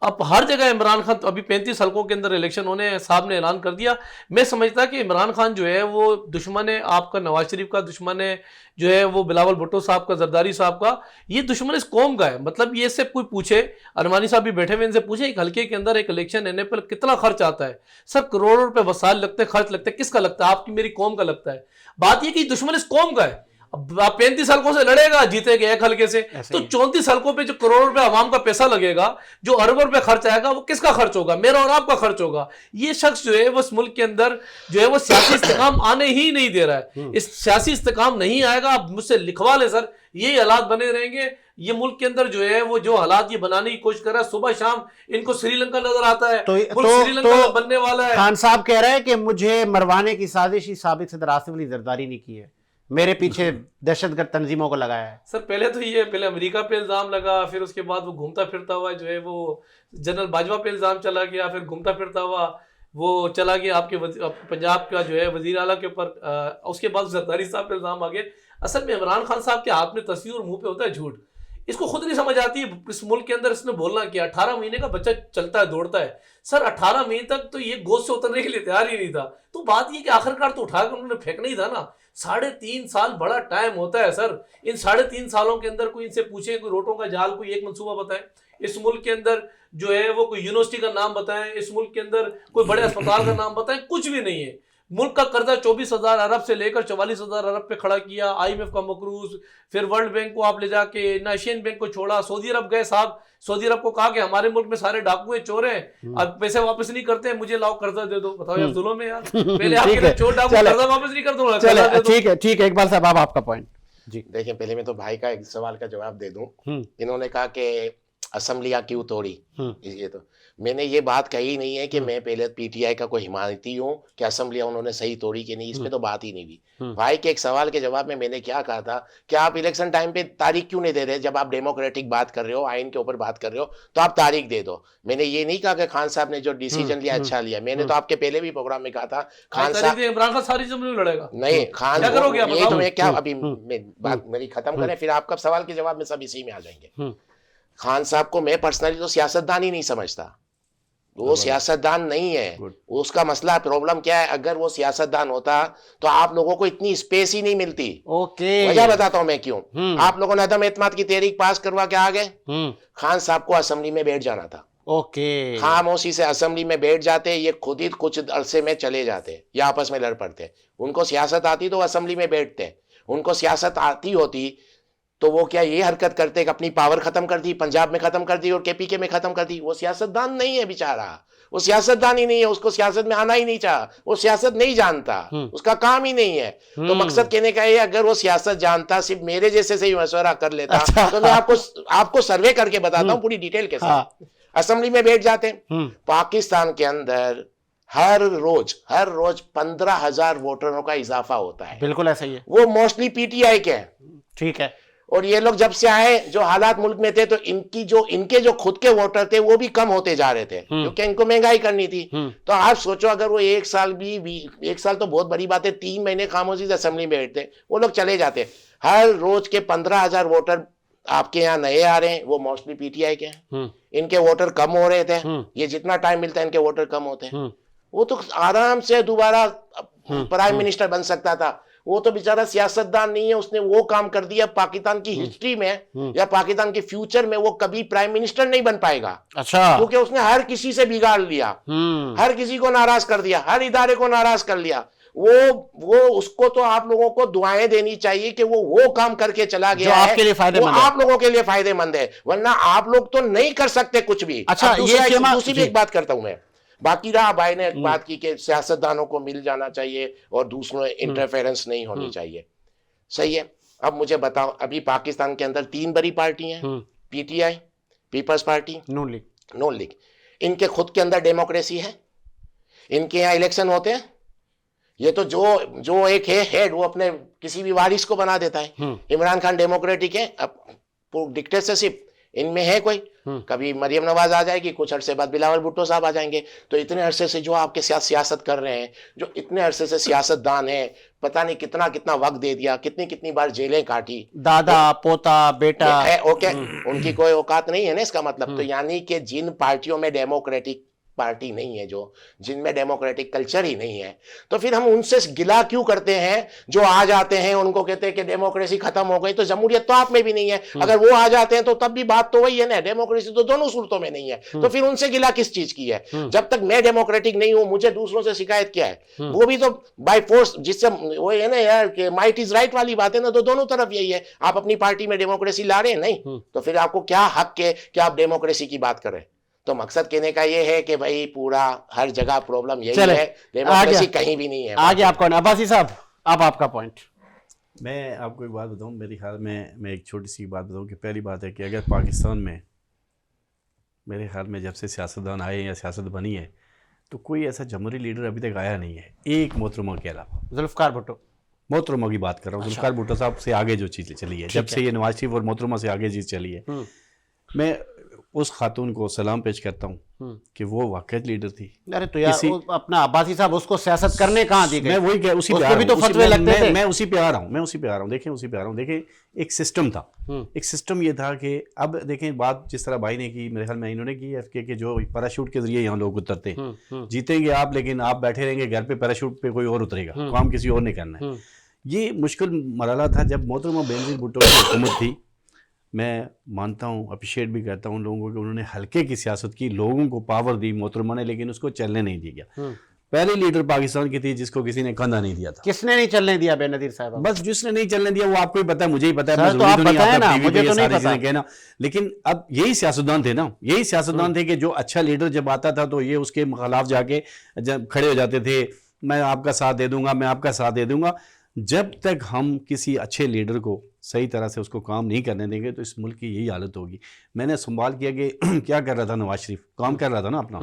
अब हर जगह इमरान खान, तो अभी 35 हल्कों के अंदर इलेक्शन होने, साहब ने ऐलान कर दिया। मैं समझता कि इमरान खान जो है वो दुश्मन है आपका, नवाज शरीफ का दुश्मन है, जो है वो बिलावल भुट्टो साहब का, जरदारी साहब का, ये दुश्मन इस कौम का है। मतलब ये से कोई पूछे, अरमानी साहब भी बैठे हुए, इनसे पूछे एक हल्के के अंदर एक इलेक्शन लेने पर कितना खर्च आता है? सर करोड़ों रुपए वसाइल लगते हैं, खर्च लगते हैं। किसका लगता है? आपकी मेरी कौम का लगता है। बात यह कि दुश्मन इस कौम का है। अब आप 35 हल्कों से लड़ेगा, जीतेगा एक हल्के से, तो 34 हल्कों पे जो करोड़ रुपए आवाम का पैसा लगेगा, जो अरबों रुपए खर्च आएगा, वो किसका खर्च होगा? मेरा और आपका खर्च होगा। ये शख्स जो है वो इस मुल्क के अंदर जो है वो सियासी इस्तेकाम आने ही नहीं दे रहा है। इस सियासी इस्तेकाम नहीं आएगा, आप मुझसे लिखवा ले सर, यही हालात बने रहेंगे। ये मुल्क के अंदर जो है वो जो हालात ये बनाने की कोशिश कर रहा है, सुबह शाम इनको श्रीलंका नजर आता है, श्रीलंका बनने वाला है। खान साहब कह रहे हैं कि मुझे मरवाने की साजिश ही साबिक सदर आसिफ अली जरदारी ने की है, मेरे पीछे दहशतगर्द तंजीमों को लगाया है। सर पहले तो ये पहले अमेरिका पे इल्जाम लगा, फिर उसके बाद वो घूमता फिरता हुआ जो है वो जनरल बाजवा पे इल्जाम चला गया, फिर घूमता फिरता हुआ वो चला गया आपके पंजाब का जो है वजीर आला के ऊपर, उसके बाद जरदारी साहब पे इल्जाम आ गए। असल में इमरान खान साहब के हाथ में तस्वीर और मुंह पे होता है झूठ। इसको खुद नहीं समझ आती है इस मुल्क के अंदर इसने बोलना क्या। 18 महीने का बच्चा चलता है, दौड़ता है सर, 18 महीने तक तो ये गोद से उतरने के लिए तैयार ही नहीं था। तो बात ये कि आखिरकार तो उठाकर उन्होंने फेंकना ही था ना। 3.5 साल बड़ा टाइम होता है सर। इन 3.5 सालों के अंदर कोई इनसे पूछे, कोई रोटों का जाल, कोई एक मंसूबा बताए इस मुल्क के अंदर, जो है वो कोई यूनिवर्सिटी का नाम बताएं, इस मुल्क के अंदर कोई बड़े अस्पताल का नाम बताएं, कुछ भी नहीं है। मुल्क का कर्जा 24,000 अरब से लेकर 44,000 अरब पे खड़ा किया, IMF का मकरूज, फिर वर्ल्ड बैंक को आप ले जाके एशियन बैंक को छोड़ा, सऊदी अरब गए साहब, सऊदी अरब को कहा कि हमारे मुल्क में सारे डाकू हैं, चोर हैं, अब पैसे वापस नहीं करते हैं, मुझे लाओ कर्जा दे दो। बताओ यार जुल्म है यार, पहले आपके चोर डाकू कर्जा वापस नहीं कर दो, ठीक है इकबाल साहब, आपका पॉइंट जी। देखिए पहले मैं तो भाई का एक सवाल का जवाब दे दूं। इन्होंने कहा कि असम्बलियां क्यों तोड़ी, ये तो मैंने ये बात कही नहीं है कि मैं पहले PTI का कोई हिमायती हूँ कि असम्बलियां उन्होंने सही तोड़ी कि नहीं, इस पे तो बात ही नहीं हुई। भाई के एक सवाल के जवाब में मैंने क्या कहा था कि आप इलेक्शन टाइम पे तारीख क्यों नहीं दे रहे? जब आप डेमोक्रेटिक बात कर रहे हो, आइन के ऊपर बात कर रहे हो, तो आप तारीख दे दो। मैंने ये नहीं कहा कि खान साहब ने जो डिसीजन लिया अच्छा लिया। मैंने तो आपके पहले भी प्रोग्राम में कहा था खान साहब इमरान खान सारी जिम्मेदारी लड़ेगा नहीं, खान ये तो मैं क्या अभी बात मेरी खत्म करें, फिर आपका सवाल के जवाब में सब इसी में आ जाएंगे। खान साहब को मैं पर्सनली तो सियासतदान ही नहीं समझता, वो सियासतदान नहीं है। उसका मसला प्रॉब्लम क्या है, अगर वो सियासतदान होता तो आप लोगों को इतनी स्पेस ही नहीं मिलती। वजह बताता हूं मैं क्यों। आप लोगों ने अदम एतमाद की तहरीक पास करवा के आ गए, खान साहब को असेंबली में बैठ जाना था। ओके। खामोशी से असेंबली में बैठ जाते, ये खुद ही कुछ अरसे में चले जाते या आपस में लड़ पड़ते। उनको सियासत आती तो असेंबली में बैठते, उनको सियासत आती होती तो वो क्या ये हरकत करते कि अपनी पावर खत्म कर दी, पंजाब में खत्म कर दी और केपीके में खत्म कर दी। वो सियासतदान नहीं है बेचारा, वो सियासतदान ही नहीं है, उसको सियासत में आना ही नहीं चाहा, वो सियासत नहीं जानता, उसका काम ही नहीं है। तो मकसद कहने का ये, अगर वो सियासत जानता, सिर्फ मेरे जैसे से ही मशवरा कर लेता, अच्छा। तो मैं आपको सर्वे करके बताता हूँ पूरी डिटेल के साथ। असेंबली में बैठ जाते। पाकिस्तान के अंदर हर रोज 15,000 वोटरों का इजाफा होता है। बिल्कुल ऐसा ही है। वो मोस्टली पीटीआई के हैं। ठीक है। और ये लोग जब से आए, जो हालात मुल्क में थे, तो इनके जो खुद के वोटर थे वो भी कम होते जा रहे थे, क्योंकि इनको महंगाई करनी थी। तो आप सोचो, अगर वो एक साल तो बहुत बड़ी बात है, 3 महीने खामोशी से असेंबली में बैठते, वो लोग चले जाते। हर रोज के 15,000 वोटर आपके यहाँ नए आ रहे हैं, वो मोस्टली पीटीआई के हैं। इनके वोटर कम हो रहे थे, ये जितना टाइम मिलता है इनके वोटर कम होते हैं। वो तो आराम से दोबारा प्राइम मिनिस्टर बन सकता था। वो तो बेचारा सियासतदान नहीं है, उसने वो काम कर दिया पाकिस्तान की हिस्ट्री में या पाकिस्तान के फ्यूचर में वो कभी प्राइम मिनिस्टर नहीं बन पाएगा। अच्छा। क्योंकि उसने हर किसी से बिगाड़ लिया, हर किसी को नाराज कर दिया, हर इदारे को नाराज कर लिया। वो उसको तो आप लोगों को दुआएं देनी चाहिए कि वो काम करके चला गया है, आपके लिए फायदेमंद है, आप लोगों के लिए फायदेमंद है, वरना आप लोग तो नहीं कर सकते कुछ भी। अच्छा, दूसरी भी एक बात करता हूं मैं। बाकी रहा, भाई ने बात की कि सियासतदानों को मिल जाना चाहिए और दूसरों में इंटरफेरेंस नहीं होनी चाहिए। सही है। अब मुझे बताओ, अभी पाकिस्तान के अंदर 3 बड़ी पार्टी हैं, पीटीआई, पीपल्स पार्टी, नून लीग। इनके खुद के अंदर डेमोक्रेसी है, इनके यहाँ इलेक्शन होते हैं। ये तो जो एक है हेड, वो अपने किसी भी वारिस को बना देता है। इमरान खान डेमोक्रेटिक है, अब डिक्टेटरशिप इनमें है कोई? कभी मरियम नवाज आ जाएगी, कुछ अरसे बाद बिलावल भुट्टो साहब आ जाएंगे। तो इतने अरसे से जो आपके साथ सियासत कर रहे हैं, जो इतने अरसे से सियासतदान है, पता नहीं कितना कितना वक्त दे दिया, कितनी कितनी बार जेलें काटी, दादा पोता बेटा है, ओके, उनकी कोई औकात नहीं है ना, इसका मतलब। तो यानी कि जिन पार्टियों में डेमोक्रेटिक पार्टी नहीं है, जिनमें डेमोक्रेटिक कल्चर ही नहीं है, तो फिर हम उनसे गिला क्यों करते हैं? जो आ जाते हैं उनको कहते हैं कि डेमोक्रेसी खत्म हो गई, तो जमहूरियत तो आप में भी नहीं है। अगर वो आ जाते हैं तो तब भी बात तो वही है ना, डेमोक्रेसी तो दोनों सूरतों में नहीं है। तो फिर उनसे गिला किस चीज की है? जब तक मैं डेमोक्रेटिक नहीं हूं, मुझे दूसरों से शिकायत क्या है? वो भी तो बाय फोर्स, जिससे वो है ना यार कि माइट इज राइट वाली बात है ना, तो दोनों तरफ यही है। आप अपनी पार्टी में डेमोक्रेसी ला रहे हैं नहीं, तो फिर आपको क्या हक है कि आप डेमोक्रेसी की बात करें? तो मकसद कहने का ये है कि भाई पूरा हर जगह प्रॉब्लम यही है, डेमोक्रेसी कहीं भी नहीं है। आगे आपको अब्बासी साहब, अब आपका पॉइंट। मैं आपको एक बात बताऊं, मेरे ख्याल में मैं एक छोटी सी बात बताऊं कि पहली बात है कि अगर पाकिस्तान में मेरे ख्याल में जब से सियासतदान आए या सियासत बनी है, तो कोई ऐसा जमहूरी लीडर अभी तक आया नहीं है, एक मोहतरमा के अलावा। जुल्फकार भुट्टो, मोहतरमा की बात कर रहा हूँ। जुल्फकार भुट्टो साहब से आगे जो चीज़ चली है, जब से ये नवाज शरीफ और मोहतरमा से आगे चीज़ चली है, मैं उस खातून को सलाम पेश करता हूँ कि वो वाकई लीडर थी। अरे तो यार अपना अब्बासी साहब, उसको सियासत करने कहाँ दी गई? मैं वही कह, उसी पे उसको भी तो फतवे लगते थे। मैं उसी पे आ रहा हूँ, देखें एक सिस्टम था। एक सिस्टम ये था कि अब देखें बात जिस तरह भाई ने की, मेरे ख्याल में इन्होंने की एफके के जो पैराशूट के जरिए यहाँ लोग उतरते, जीतेंगे आप, लेकिन आप बैठे रहेंगे घर पे, पैराशूट पे कोई और उतरेगा, काम किसी और ने करना है। ये मुश्किल मरहला था जब मोहतरमा बेनज़ीर भुट्टो की हुकूमत थी। मैं मानता हूँ, अप्रिशिएट भी करता हूँ लोगों को कि उन्होंने हल्के की सियासत की, लोगों को पावर दी मोहतरमा ने, लेकिन उसको चलने नहीं दिया गया। पहली लीडर पाकिस्तान की थी जिसको किसी ने कंधा नहीं दिया था। किसने नहीं चलने दिया बेनज़ीर साहब? बस जिसने नहीं चलने दिया वो आपको ही पता है, मुझे ही पता है, तो आप बताएं ना, मुझे तो नहीं पता कहना। लेकिन अब यही सियासतदान थे ना, यही सियासतदान थे कि जो अच्छा लीडर जब आता था तो ये उसके खिलाफ जाके जब खड़े हो जाते थे, मैं आपका साथ दे दूंगा, मैं आपका साथ दे दूंगा। जब तक हम किसी अच्छे लीडर को सही तरह से उसको काम नहीं करने देंगे तो इस मुल्क की यही हालत होगी। मैंने सवाल किया कि क्या कर रहा था नवाज शरीफ, काम कर रहा था ना अपना,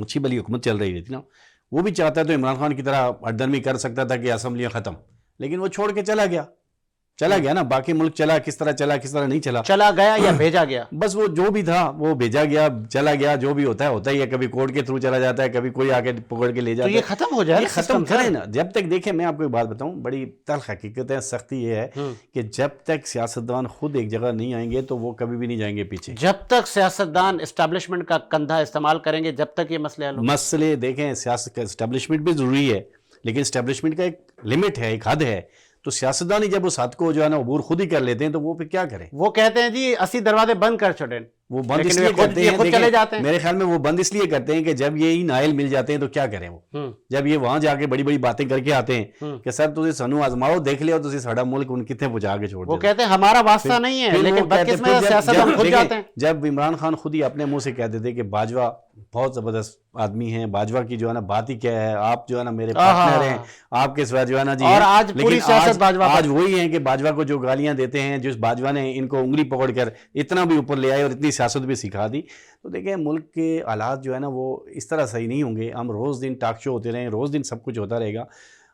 अच्छी भली हुकूमत चल रही थी ना, वो भी चाहता तो इमरान खान की तरह अड्डरमी कर सकता था कि असम्बलियाँ ख़त्म, लेकिन वो छोड़ के चला गया ना। बाकी मुल्क चला, किस तरह नहीं चला, चला गया या भेजा गया, बस वो जो भी था वो भेजा गया, चला गया, जो भी होता ही है। कभी कोर्ट के थ्रू चला जाता है, कभी कोई आके पकड़ के ले जाता है। तो ये खत्म हो जाए, खत्म करें ना। जब तक देखें, मैं आपको एक बात बताऊं, बड़ी तल्ख हकीकत है, सख्ती ये है कि जब तक सियासतदान खुद एक जगह नहीं आएंगे तो वो कभी भी नहीं जाएंगे पीछे। जब तक सियासतदान एस्टेब्लिशमेंट का कंधा इस्तेमाल करेंगे, जब तक ये मसले देखें, सियासत का एस्टेब्लिशमेंट भी जरूरी है, लेकिन एस्टेब्लिशमेंट का एक लिमिट है, एक हद है। तो सियासतदान ही जब उस हद को जो है ना अबूर खुद ही कर लेते हैं तो वो फिर क्या करें? वो कहते हैं जी 80 दरवाजे बंद कर छोड़े, वो बंद लेकिन इसलिए वे खुद- करते ये हैं, खुद देखिए, चले जाते हैं। मेरे ख्याल में वो बंद इसलिए करते हैं कि जब ये ही नाइल मिल जाते हैं तो क्या करें वो, जब ये वहां जाके बड़ी बड़ी बातें करके आते हैं कि सर तुझे सनू आजमाओ देख लियो तुझे साड़ा मुल्क उन कितने पहुंचा के छोड़ वो दे। कहते हैं हमारा वास्ता नहीं है, फिर लेकिन वो कहते- बदकिस्मत फिर जब- सियासत जब- हम खुद देखिए, जाते हैं। जब इमरान खान खुद ही अपने मुंह से कह देते कि बाजवा बहुत जबरदस्त आदमी है, बाजवा की जो है ना बात ही क्या है, आप जो है ना मेरे पार्टनर हैं, आपके सिवा जो है ना जी और हैं। आज लेकिन पूरी सियासत बाजवा पर। आज वही है कि बाजवा को जो गालियां देते हैं, जिस बाजवा ने इनको उंगली पकड़कर इतना भी ऊपर ले आए और इतनी सियासत भी सिखा दी, तो देखिए मुल्क के हालात जो है ना वो इस तरह सही नहीं होंगे। हम रोज़ दिन टॉक शो होते रहें, रोज़ दिन सब कुछ होता रहेगा,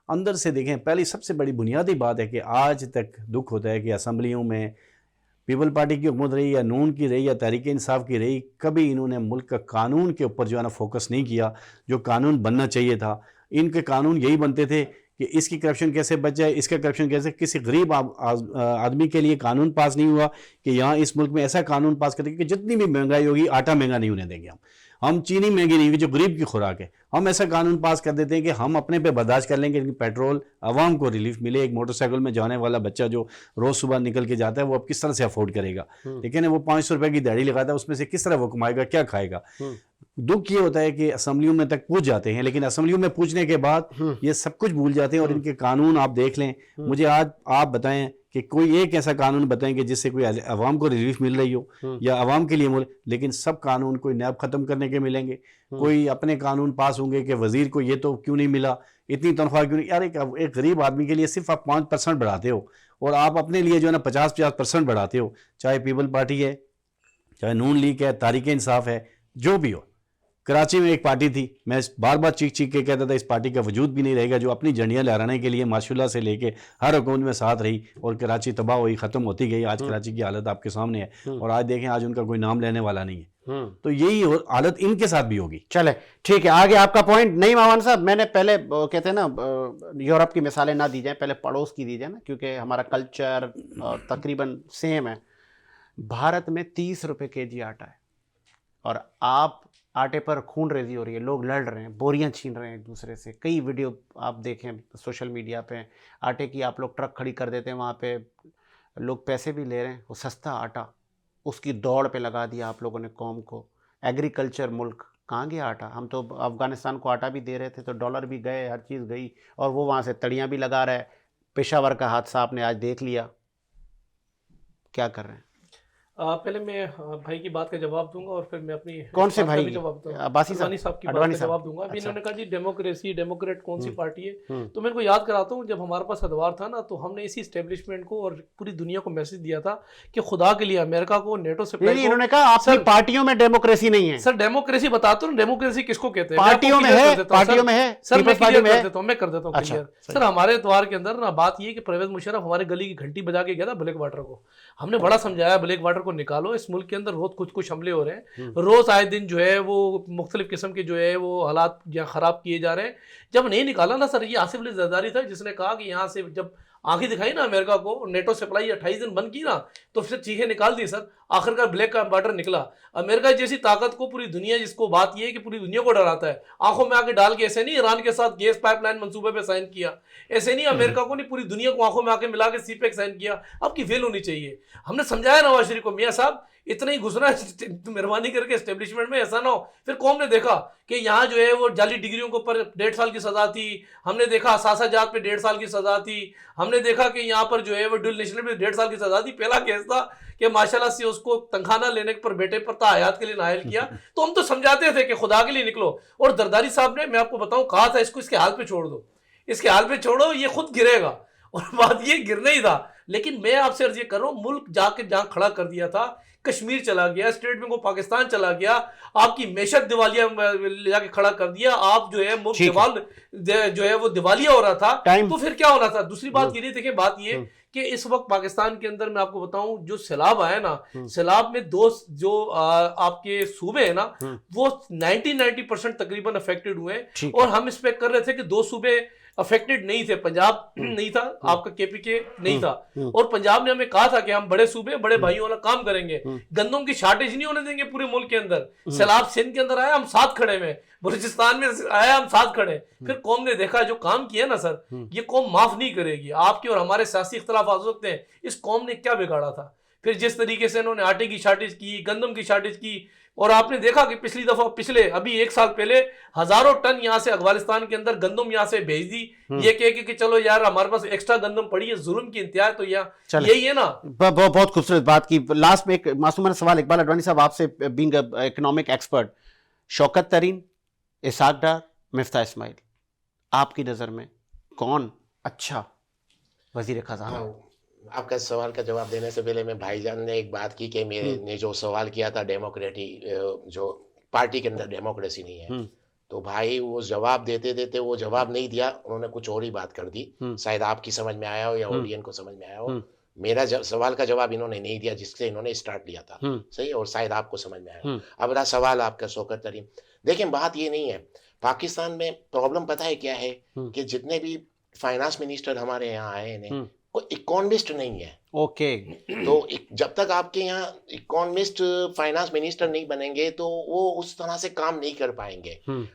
अंदर से देखें। पहली सबसे बड़ी बुनियादी बात है कि आज तक दुख होता है कि असम्बलियों में पीपल पार्टी की हुकूमत रही या नून की रही या तहरीक इंसाफ की रही, कभी इन्होंने मुल्क का कानून के ऊपर जो है ना फोकस नहीं किया जो कानून बनना चाहिए था। इनके कानून यही बनते थे कि इसकी करप्शन कैसे बच जाए, इसका करप्शन कैसे, किसी गरीब आदमी के लिए कानून पास नहीं हुआ कि यहाँ इस मुल्क में ऐसा कानून पास करेंगे कि जितनी भी महंगाई होगी आटा महंगा नहीं होने देंगे हम चीनी महंगी नहीं होगी जो गरीब की खुराक है, हम ऐसा कानून पास कर देते हैं कि हम अपने पे बर्दाश्त कर लेंगे, लेकिन पेट्रोल आवाम को रिलीफ मिले। एक मोटरसाइकिल में जाने वाला बच्चा जो रोज़ सुबह निकल के जाता है वो अब किस तरह से अफोर्ड करेगा, लेकिन वो 500 रुपये की दिहाड़ी लगाता है, उसमें से किस तरह वो कमाएगा, क्या खाएगा। दुख ये होता है कि असम्बलियों में तक पूछ जाते हैं, लेकिन असम्बलियों में पूछने के बाद ये सब कुछ भूल जाते हैं और इनके कानून आप देख लें। मुझे आज आप बताएं कि कोई एक ऐसा कानून बताएंगे जिससे कोई अवाम को रिलीफ मिल रही हो या अवाम के लिए मिले, लेकिन सब कानून कोई नैब ख़त्म करने के मिलेंगे, कोई अपने कानून पास होंगे कि वजीर को ये तो क्यों नहीं मिला, इतनी तनख्वाह क्यों नहीं। यार एक गरीब आदमी के लिए सिर्फ आप 5% बढ़ाते हो और आप अपने लिए जो है ना 50% बढ़ाते हो, चाहे पीपल पार्टी है, चाहे नून लीग है, तहरीक इंसाफ है, जो भी हो। कराची में एक पार्टी थी, मैं बार बार चीख चीख के कहता था इस पार्टी का वजूद भी नहीं रहेगा, जो अपनी झंडियाँ लहराने के लिए माशाल्लाह से लेके हर हुकूमत में साथ रही और कराची तबाह हुई, ख़त्म होती गई। आज कराची की हालत आपके सामने है और आज देखें आज उनका कोई नाम लेने वाला नहीं है। तो यही हालत इनके साथ भी होगी। चले ठीक है, आगे आपका पॉइंट। नहीं मामान साहब, मैंने पहले कहते हैं ना यूरोप की मिसालें ना दी जाए, पहले पड़ोस की दी जाए ना, क्योंकि हमारा कल्चर तकरीबन सेम है। भारत में 30 रुपये kg आटा है और आप आटे पर खून रेजी हो रही है, लोग लड़ रहे हैं, बोरियां छीन रहे हैं एक दूसरे से। कई वीडियो आप देखें सोशल मीडिया पे, आटे की आप लोग ट्रक खड़ी कर देते हैं, वहाँ पे लोग पैसे भी ले रहे हैं, वो सस्ता आटा उसकी दौड़ पे लगा दिया आप लोगों ने कौम को। एग्रीकल्चर मुल्क, कहाँ गया आटा? हम तो अफ़गानिस्तान को आटा भी दे रहे थे तो डॉलर भी गए, हर चीज़ गई, और वो वहाँ से तड़ियाँ भी लगा रहा है। पेशावर का हादसा आपने आज देख लिया, क्या कर रहे हैं? पहले मैं भाई की बात का जवाब दूंगा और फिर मैं अपनी कौन से बात का भाई? भी जवाब दूंगा। अब्बासी साहब? अडवाणी साहब की बात अडवाणी का साहब। जवाब दूंगा। अभी अच्छा। इन्होंने कहा जी डेमोक्रेसी, डेमोक्रेट कौन सी पार्टी है, तो मेरे को याद कराता हूँ जब हमारे पास अदवार था ना, तो हमने इसी स्टेब्लिशमेंट को और पूरी दुनिया को मैसेज दिया था कि खुदा के लिए अमेरिका को, नेटो से नहीं, इन्होंने कहा आपकी पार्टियों में डेमोक्रेसी नहीं है। सर डेमोक्रेसी बताता हूँ, डेमोक्रेसी किसको कहते हैं? पार्टियों में है, पार्टियों में है, सर मैं पीपल्स पार्टी क्लियर में कर है। देता हूँ, मैं कर देता हूँ अच्छा, क्लियर। सर हमारे द्वार के अंदर ना बात ये कि परवेज मुशर्रफ हमारे गली की घंटी बजा के गया था ब्लैक वाटर को। हमने बड़ा समझाया ब्लैक वाटर को निकालो, इस मुल्क के अंदर रोज कुछ हमले हो रहे हैं, रोज आए दिन जो है वो मुख्तलिफ किस्म के जो है वो हालात खराब किए जा रहे हैं। जब नहीं निकाला ना सर, ये आसिफ अली जरदारी था जिसने कहा कि यहाँ से जब आंखें दिखाई ना अमेरिका को, नेटो सप्लाई 28 दिन बंद की ना, तो फिर चीखें निकाल दी सर। आखिरकार ब्लैक का वाटर निकला। अमेरिका जैसी ताकत को पूरी दुनिया, जिसको बात ये है कि पूरी दुनिया को डराता है, आंखों में आके डाल के, ऐसे नहीं ईरान के साथ गैस पाइपलाइन मंसूबे पे साइन किया, ऐसे नहीं अमेरिका को नहीं पूरी दुनिया को आंखों में आके मिला के सीपेक साइन किया। आपकी फेल होनी चाहिए। हमने समझाया नवाज शरीफ को, मियाँ साहब इतना ही घुसना मेहरबानी करके एस्टेब्लिशमेंट में, ऐसा ना हो। फिर कौम ने देखा कि यहाँ जो है वो जाली डिग्रियों के ऊपर 1.5 साल की सजा थी, हमने देखा सासा जात पे 1.5 साल की सजा थी, हमने देखा कि यहाँ पर जो है वो ड्यूल नेशनल पे 1.5 साल की सजा थी। पहला केस था कि माशाल्लाह से उसको तनख्वाह लेने पर बेटे पर ताहयात के लिए नायल किया। तो हम तो समझाते थे कि खुदा के लिए निकलो। और जरदारी साहब ने, मैं आपको बताऊं, कहा था इसको इसके हाल पे छोड़ दो, इसके हाल पे छोड़ो, ये खुद गिरेगा। और बात ये गिरना ही था। लेकिन मैं आपसे अर्ज ये कर रहा हूँ, मुल्क जाके जहाँ खड़ा कर दिया था, कश्मीर चला गया, स्टेट बैंक ऑफ पाकिस्तान चला गया, आपकी मैशत दिवालिया जाके खड़ा कर दिया, आप जो है मुल्क जो है वो दिवालिया हो रहा था। तो फिर क्या होना था? दूसरी बात ये देखें, बात ये कि इस वक्त पाकिस्तान के अंदर मैं आपको बताऊं, जो सैलाब आया ना, सैलाब में दो जो आपके सूबे है ना, वो 90% तकरीबन अफेक्टेड हुए हैं। और हम इस पे कर रहे थे कि 2 सूबे अफेक्टेड नहीं थे, पंजाब नहीं था, आपका केपीके नहीं था, और पंजाब ने हमें कहा था कि हम बड़े सूबे, बड़े भाइयों वाला काम करेंगे, गंदम की शॉर्टेज नहीं होने देंगे पूरे मुल्क के अंदर। सैलाब सिंध के अंदर आया, हम साथ खड़े में, बलूचिस्तान में आया, हम साथ खड़े। फिर कौम ने देखा जो काम किया ना सर, ये कौम माफ नहीं करेगी। आपके और हमारे सियासी इख्तलाफ हो सकते हैं, इस कौम ने क्या बिगाड़ा था? फिर जिस तरीके से इन्होंने आटे की शार्टेज की, गंदम की शार्टेज की, और आपने देखा कि पिछली दफा अभी 1 साल पहले हजारों टन यहाँ से अफगानिस्तान के अंदर गंदम यहाँ से भेज दी, ये कह के कि चलो यार हमारे पास एक्स्ट्रा गंदम पड़ी है, जुल्म की इंतहा है। तो यहाँ यही है ना। बहुत खूबसूरत बात की। लास्ट में एक मासूमाना सवाल इकबाल अडवाणी साहब आपसे, बीइंग इकोनॉमिक एक्सपर्ट, शौकत तरीन, इसाक डार, मिफ्ता इस्माइल, आपकी नज़र में कौन अच्छा वजीर खजाना? आपका सवाल का जवाब देने से पहले मैं भाईजान ने एक बात की कि मेरे ने जो सवाल किया था डेमोक्रेटिक, जो पार्टी के अंदर डेमोक्रेसी नहीं है, तो भाई वो जवाब देते देते वो जवाब नहीं दिया, उन्होंने कुछ और ही बात कर दी। शायद आपकी समझ में आया हो या ऑडियंस को समझ में आया हो। मेरा सवाल का जवाब इन्होंने नहीं दिया जिससे इन्होंने स्टार्ट लिया था, सही, और शायद आपको समझ में आया। अब रहा सवाल आपका शौकत तरीन, देखिए बात ये नहीं है, पाकिस्तान में प्रॉब्लम पता है क्या है कि जितने भी फाइनेंस मिनिस्टर हमारे यहाँ आए हैं कोई इकोनॉमिस्ट नहीं है। ओके। तो जब तक आपके यहाँ इकोनॉमिस्ट फाइनेंस मिनिस्टर नहीं बनेंगे तो वो उस तरह से काम नहीं कर पाएंगे।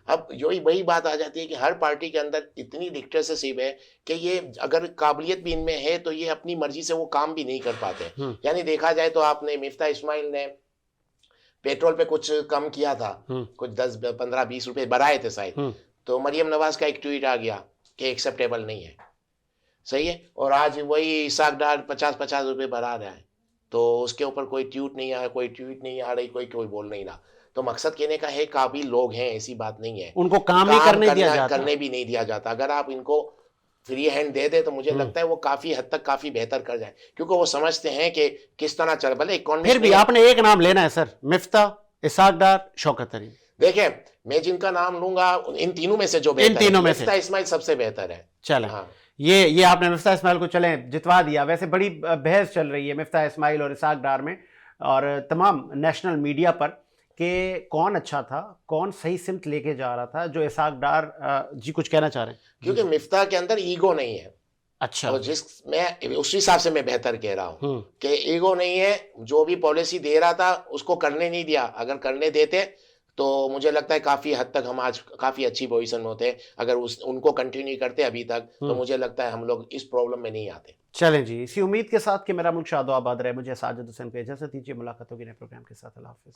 अब वही बात आ जाती है कि हर पार्टी के अंदर इतनी डिक्टेटरशिप है कि ये अगर काबिलियत भी इनमें है तो ये अपनी मर्जी से वो काम भी नहीं कर पाते। यानी देखा जाए तो आपने मिफ्ता इस्माइल ने पेट्रोल पे कुछ कम किया था, कुछ 10, 15, 20 रुपए बढ़ाए थे शायद, तो मरियम नवाज का एक ट्वीट आ गया कि एक्सेप्टेबल नहीं है, सही है, और आज वही इसाक डार 50-50 रुपए बढ़ा रहा है, तो उसके ऊपर कोई ट्वीट नहीं आ रही, कोई बोल नहीं रहा। तो मकसद कहने का है काबिल लोग हैं, ऐसी बात नहीं है, उनको काम नहीं करने दिया जाता, करने भी नहीं दिया जाता। अगर आप इनको फ्री हैंड दे दे तो मुझे लगता है वो काफी हद तक काफी बेहतर कर जाए, क्योंकि वो समझते हैं कि किस तरह चल, भले इकोनॉमी। फिर भी आपने एक नाम लेना है सर, मिफ्ता, इसाक डार, शौकत तरीन। देखिए मैं जिनका नाम लूंगा इन तीनों में से जो बेहतर है, मिफ्ता इस्माइल सबसे बेहतर है। चले, हाँ, ये आपने मिफ्ता इस्माइल को चले जितवा दिया। वैसे बड़ी बहस चल रही है मिफ्ता इस्माइल और इसाक डार में और तमाम नेशनल मीडिया पर कि कौन अच्छा था, कौन सही सिमत लेके जा रहा था। जो इसाक डार जी कुछ कहना चाह रहे हैं? क्योंकि मिफ्ता के अंदर ईगो नहीं है। अच्छा, और मैं उस हिसाब से मैं बेहतर कह रहा हूँ कि ईगो नहीं है, जो भी पॉलिसी दे रहा था उसको करने नहीं दिया। अगर करने देते तो मुझे लगता है काफी हद तक हम आज काफी अच्छी पोजीशन में होते। अगर उनको कंटिन्यू करते अभी तक तो मुझे लगता है हम लोग इस प्रॉब्लम में नहीं आते। चलें जी, इसी उम्मीद के साथ कि मेरा मुल्क शादो आबाद रहे, मुझे साजिद हुसैन को इजाजत दीजिए। मुलाकात होगी नए प्रोग्राम के साथ। अल्लाह हाफिज।